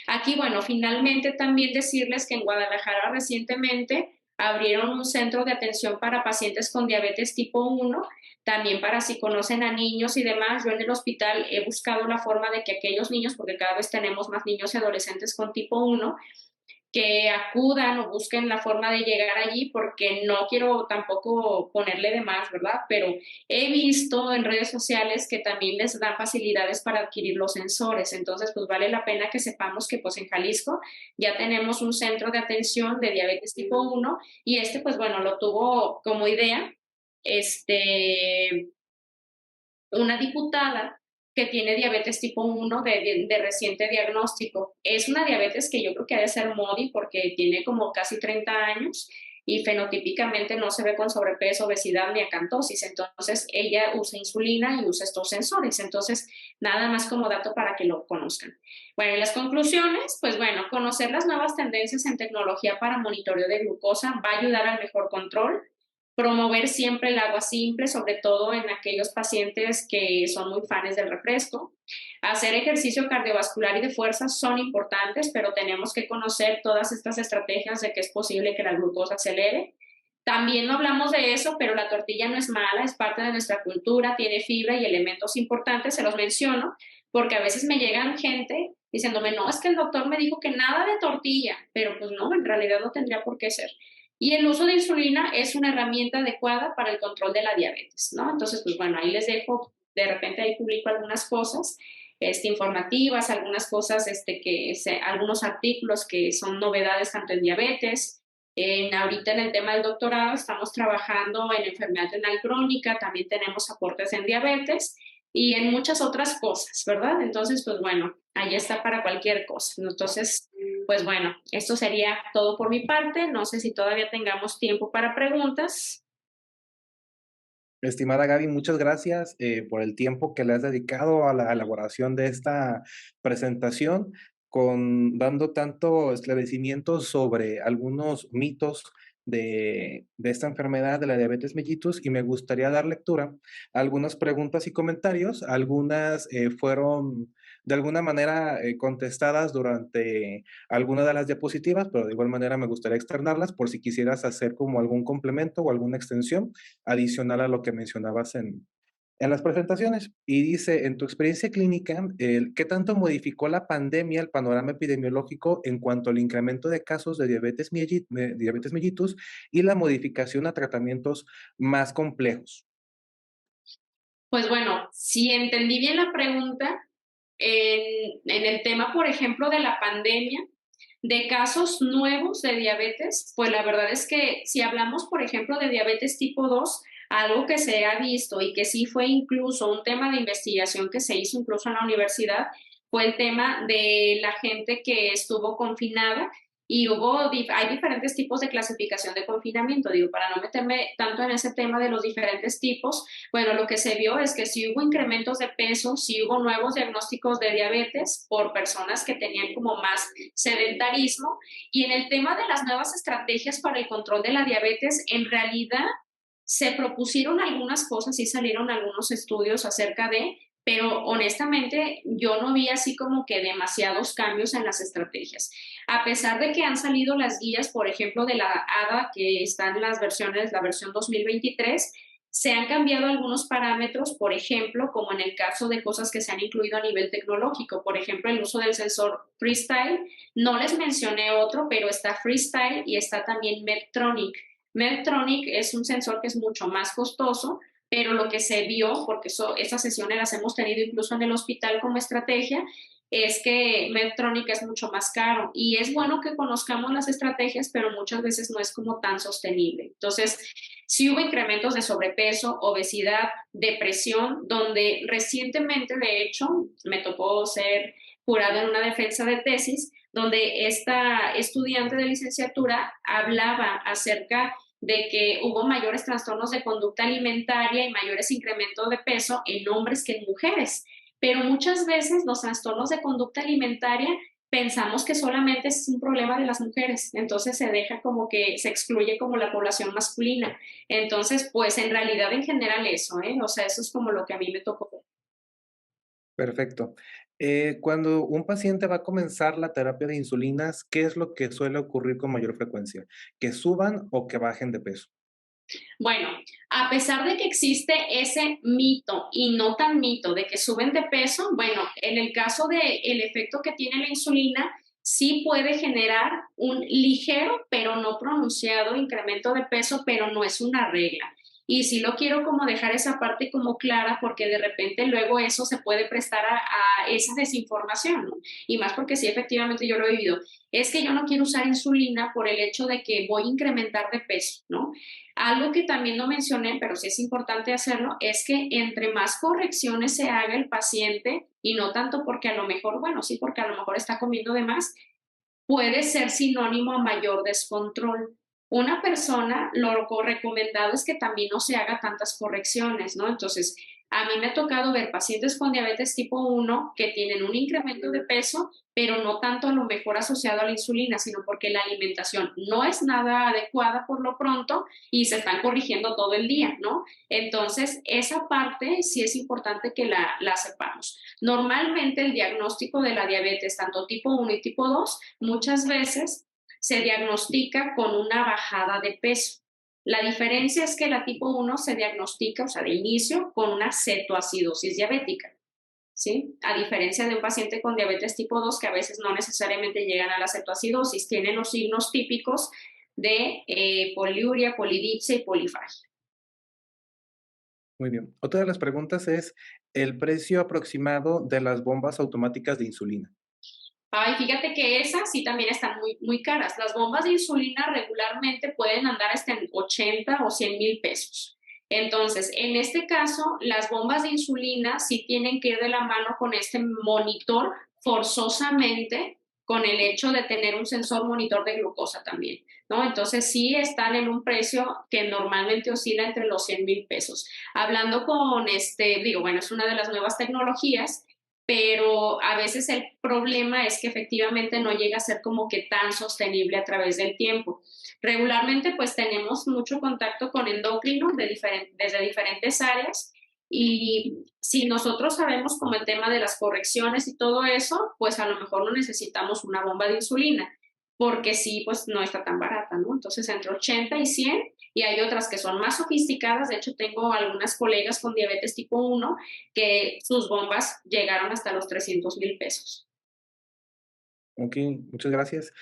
Aquí, bueno, finalmente también decirles que en Guadalajara recientemente abrieron un centro de atención para pacientes con diabetes tipo 1, también para si conocen a niños y demás. Yo en el hospital he buscado la forma de que aquellos niños, porque cada vez tenemos más niños y adolescentes con tipo 1, que acudan o busquen la forma de llegar allí, porque no quiero tampoco ponerle de más, ¿verdad? Pero he visto en redes sociales que también les dan facilidades para adquirir los sensores, entonces pues vale la pena que sepamos que pues en Jalisco ya tenemos un centro de atención de diabetes tipo 1 y pues bueno, lo tuvo como idea una diputada que tiene diabetes tipo 1 de reciente diagnóstico. Es una diabetes que yo creo que ha de ser MODY porque tiene como casi 30 años y fenotípicamente no se ve con sobrepeso, obesidad ni acantosis. Entonces, ella usa insulina y usa estos sensores. Entonces, nada más como dato para que lo conozcan. Bueno, y las conclusiones, pues bueno, conocer las nuevas tendencias en tecnología para monitoreo de glucosa va a ayudar al mejor control. Promover siempre el agua simple, sobre todo en aquellos pacientes que son muy fans del refresco. Hacer ejercicio cardiovascular y de fuerza son importantes, pero tenemos que conocer todas estas estrategias de que es posible que la glucosa se eleve. También no hablamos de eso, pero la tortilla no es mala, es parte de nuestra cultura, tiene fibra y elementos importantes, se los menciono, porque a veces me llegan gente diciéndome, no, es que el doctor me dijo que nada de tortilla, pero pues no, en realidad no tendría por qué ser. Y el uso de insulina es una herramienta adecuada para el control de la diabetes, ¿no? Entonces, pues bueno, ahí les dejo, de repente ahí publico algunas cosas informativas, algunas cosas, algunos artículos que son novedades tanto en diabetes. Ahorita en el tema del doctorado estamos trabajando en enfermedad renal crónica, también tenemos aportes en diabetes y en muchas otras cosas, ¿verdad? Entonces, pues bueno, ahí está para cualquier cosa. Entonces, pues bueno, esto sería todo por mi parte. No sé si todavía tengamos tiempo para preguntas. Estimada Gaby, muchas gracias por el tiempo que le has dedicado a la elaboración de esta presentación, dando tanto esclarecimiento sobre algunos mitos de esta enfermedad de la diabetes mellitus y me gustaría dar lectura a algunas preguntas y comentarios. Algunas fueron de alguna manera contestadas durante alguna de las diapositivas, pero de igual manera me gustaría externarlas por si quisieras hacer como algún complemento o alguna extensión adicional a lo que mencionabas en las presentaciones. Y dice, en tu experiencia clínica, ¿qué tanto modificó la pandemia el panorama epidemiológico en cuanto al incremento de casos de diabetes mellitus y la modificación a tratamientos más complejos? Pues bueno, si entendí bien la pregunta, en el tema, por ejemplo, de la pandemia, de casos nuevos de diabetes, pues la verdad es que si hablamos, por ejemplo, de diabetes tipo 2, algo que se ha visto y que sí fue incluso un tema de investigación que se hizo incluso en la universidad, fue el tema de la gente que estuvo confinada y hay diferentes tipos de clasificación de confinamiento. Digo, para no meterme tanto en ese tema de los diferentes tipos, bueno, lo que se vio es que sí hubo incrementos de peso, sí hubo nuevos diagnósticos de diabetes por personas que tenían como más sedentarismo. Y en el tema de las nuevas estrategias para el control de la diabetes, en realidad se propusieron algunas cosas y salieron algunos estudios acerca de, pero honestamente yo no vi así como que demasiados cambios en las estrategias. A pesar de que han salido las guías, por ejemplo, de la ADA, que están en las versiones, la versión 2023, se han cambiado algunos parámetros, por ejemplo, como en el caso de cosas que se han incluido a nivel tecnológico, por ejemplo, el uso del sensor Freestyle. No les mencioné otro, pero está Freestyle y está también Medtronic. Medtronic es un sensor que es mucho más costoso, pero lo que se vio, porque esas sesiones las hemos tenido incluso en el hospital como estrategia, es que Medtronic es mucho más caro y es bueno que conozcamos las estrategias, pero muchas veces no es como tan sostenible. Entonces, sí hubo incrementos de sobrepeso, obesidad, depresión, donde recientemente, de hecho, me tocó ser jurada en una defensa de tesis, donde esta estudiante de licenciatura hablaba acerca de que hubo mayores trastornos de conducta alimentaria y mayores incrementos de peso en hombres que en mujeres. Pero muchas veces los trastornos de conducta alimentaria pensamos que solamente es un problema de las mujeres, entonces se deja como que se excluye como la población masculina. Entonces, pues en realidad en general eso, ¿eh? O sea, eso es como lo que a mí me tocó. Perfecto. Cuando un paciente va a comenzar la terapia de insulinas, ¿qué es lo que suele ocurrir con mayor frecuencia? ¿Que suban o que bajen de peso? Bueno, a pesar de que existe ese mito y no tan mito de que suben de peso, bueno, en el caso del efecto que tiene la insulina, sí puede generar un ligero, pero no pronunciado incremento de peso, pero no es una regla. Y sí lo quiero como dejar esa parte como clara porque de repente luego eso se puede prestar a esa desinformación, ¿no? Y más porque sí, efectivamente yo lo he vivido. Es que yo no quiero usar insulina por el hecho de que voy a incrementar de peso, ¿no? Algo que también no mencioné, pero sí es importante hacerlo, es que entre más correcciones se haga el paciente, y no tanto porque a lo mejor, bueno, sí, porque a lo mejor está comiendo de más, puede ser sinónimo a mayor descontrol. Una persona, lo recomendado es que también no se haga tantas correcciones, ¿no? Entonces, a mí me ha tocado ver pacientes con diabetes tipo 1 que tienen un incremento de peso, pero no tanto a lo mejor asociado a la insulina, sino porque la alimentación no es nada adecuada por lo pronto y se están corrigiendo todo el día, ¿no? Entonces, esa parte sí es importante que la sepamos. Normalmente el diagnóstico de la diabetes, tanto tipo 1 y tipo 2, muchas veces se diagnostica con una bajada de peso. La diferencia es que la tipo 1 se diagnostica, o sea, de inicio, con una cetoacidosis diabética, ¿sí? A diferencia de un paciente con diabetes tipo 2, que a veces no necesariamente llegan a la cetoacidosis, tienen los signos típicos de poliuria, polidipsia y polifagia. Muy bien. Otra de las preguntas es el precio aproximado de las bombas automáticas de insulina. Ay, fíjate que esas sí también están muy, muy caras. Las bombas de insulina regularmente pueden andar hasta en 80 o 100,000 pesos. Entonces, en este caso, las bombas de insulina sí tienen que ir de la mano con este monitor forzosamente, con el hecho de tener un sensor monitor de glucosa también, ¿no? Entonces, sí están en un precio que normalmente oscila entre los 100,000 pesos. Hablando con digo, bueno, es una de las nuevas tecnologías, pero a veces el problema es que efectivamente no llega a ser como que tan sostenible a través del tiempo. Regularmente pues tenemos mucho contacto con endocrinos desde diferentes áreas y si nosotros sabemos como el tema de las correcciones y todo eso, pues a lo mejor no necesitamos una bomba de insulina, porque sí, pues no está tan barata, ¿no? Entonces entre 80 y 100 y hay otras que son más sofisticadas. De hecho, tengo algunas colegas con diabetes tipo 1 que sus bombas llegaron hasta los 300,000 pesos. Ok, muchas gracias.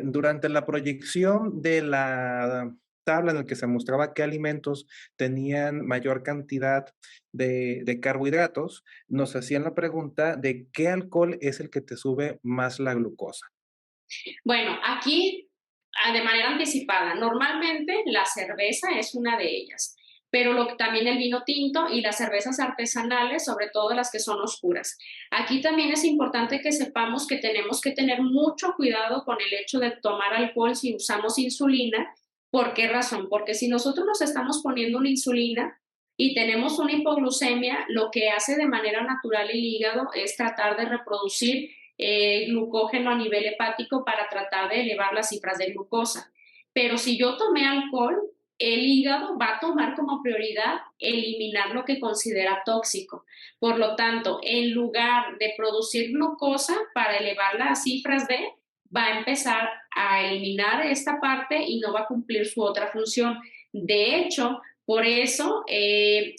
Durante la proyección de la tabla en la que se mostraba qué alimentos tenían mayor cantidad de carbohidratos, nos hacían la pregunta de qué alcohol es el que te sube más la glucosa. Bueno, aquí, de manera anticipada, normalmente la cerveza es una de ellas, pero también el vino tinto y las cervezas artesanales, sobre todo las que son oscuras. Aquí también es importante que sepamos que tenemos que tener mucho cuidado con el hecho de tomar alcohol si usamos insulina. ¿Por qué razón? Porque si nosotros nos estamos poniendo una insulina y tenemos una hipoglucemia, lo que hace de manera natural el hígado es tratar de reproducir glucógeno a nivel hepático para tratar de elevar las cifras de glucosa. Pero si yo tomé alcohol, el hígado va a tomar como prioridad eliminar lo que considera tóxico. Por lo tanto, en lugar de producir glucosa para elevar las cifras de, va a empezar a eliminar esta parte y no va a cumplir su otra función. De hecho, por eso,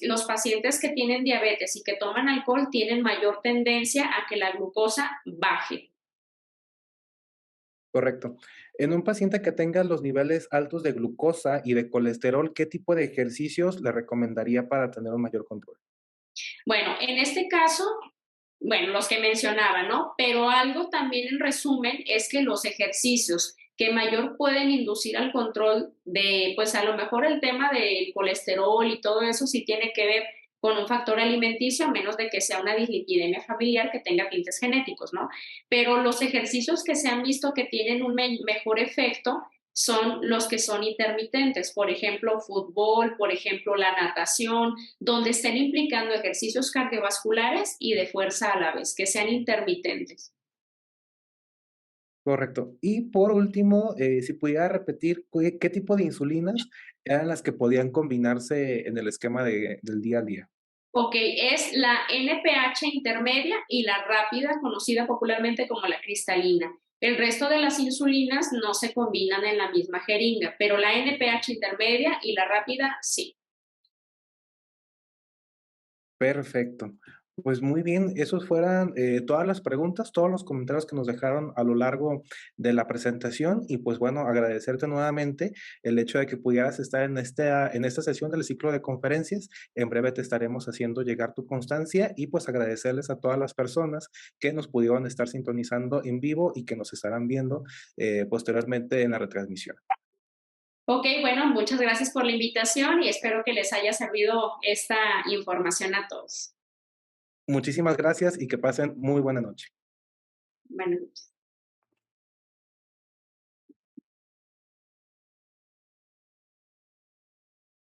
los pacientes que tienen diabetes y que toman alcohol tienen mayor tendencia a que la glucosa baje. Correcto. En un paciente que tenga los niveles altos de glucosa y de colesterol, ¿qué tipo de ejercicios le recomendaría para tener un mayor control? Bueno, en este caso, bueno, los que mencionaba, ¿no? Pero algo también en resumen es que los ejercicios que mayor pueden inducir al control de, pues a lo mejor el tema del colesterol y todo eso sí tiene que ver con un factor alimenticio, a menos de que sea una dislipidemia familiar que tenga tintes genéticos, ¿no? Pero los ejercicios que se han visto que tienen un mejor efecto son los que son intermitentes, por ejemplo, fútbol, por ejemplo, la natación, donde estén implicando ejercicios cardiovasculares y de fuerza a la vez, que sean intermitentes. Correcto. Y por último, si pudiera repetir, ¿qué tipo de insulinas eran las que podían combinarse en el esquema del día a día? Ok, es la NPH intermedia y la rápida, conocida popularmente como la cristalina. El resto de las insulinas no se combinan en la misma jeringa, pero la NPH intermedia y la rápida sí. Perfecto. Pues muy bien, esos fueran todas las preguntas, todos los comentarios que nos dejaron a lo largo de la presentación y pues bueno, agradecerte nuevamente el hecho de que pudieras estar en esta sesión del ciclo de conferencias. En breve te estaremos haciendo llegar tu constancia y pues agradecerles a todas las personas que nos pudieron estar sintonizando en vivo y que nos estarán viendo posteriormente en la retransmisión. Ok, bueno, muchas gracias por la invitación y espero que les haya servido esta información a todos. Muchísimas gracias y que pasen muy buena noche. Buenas noches.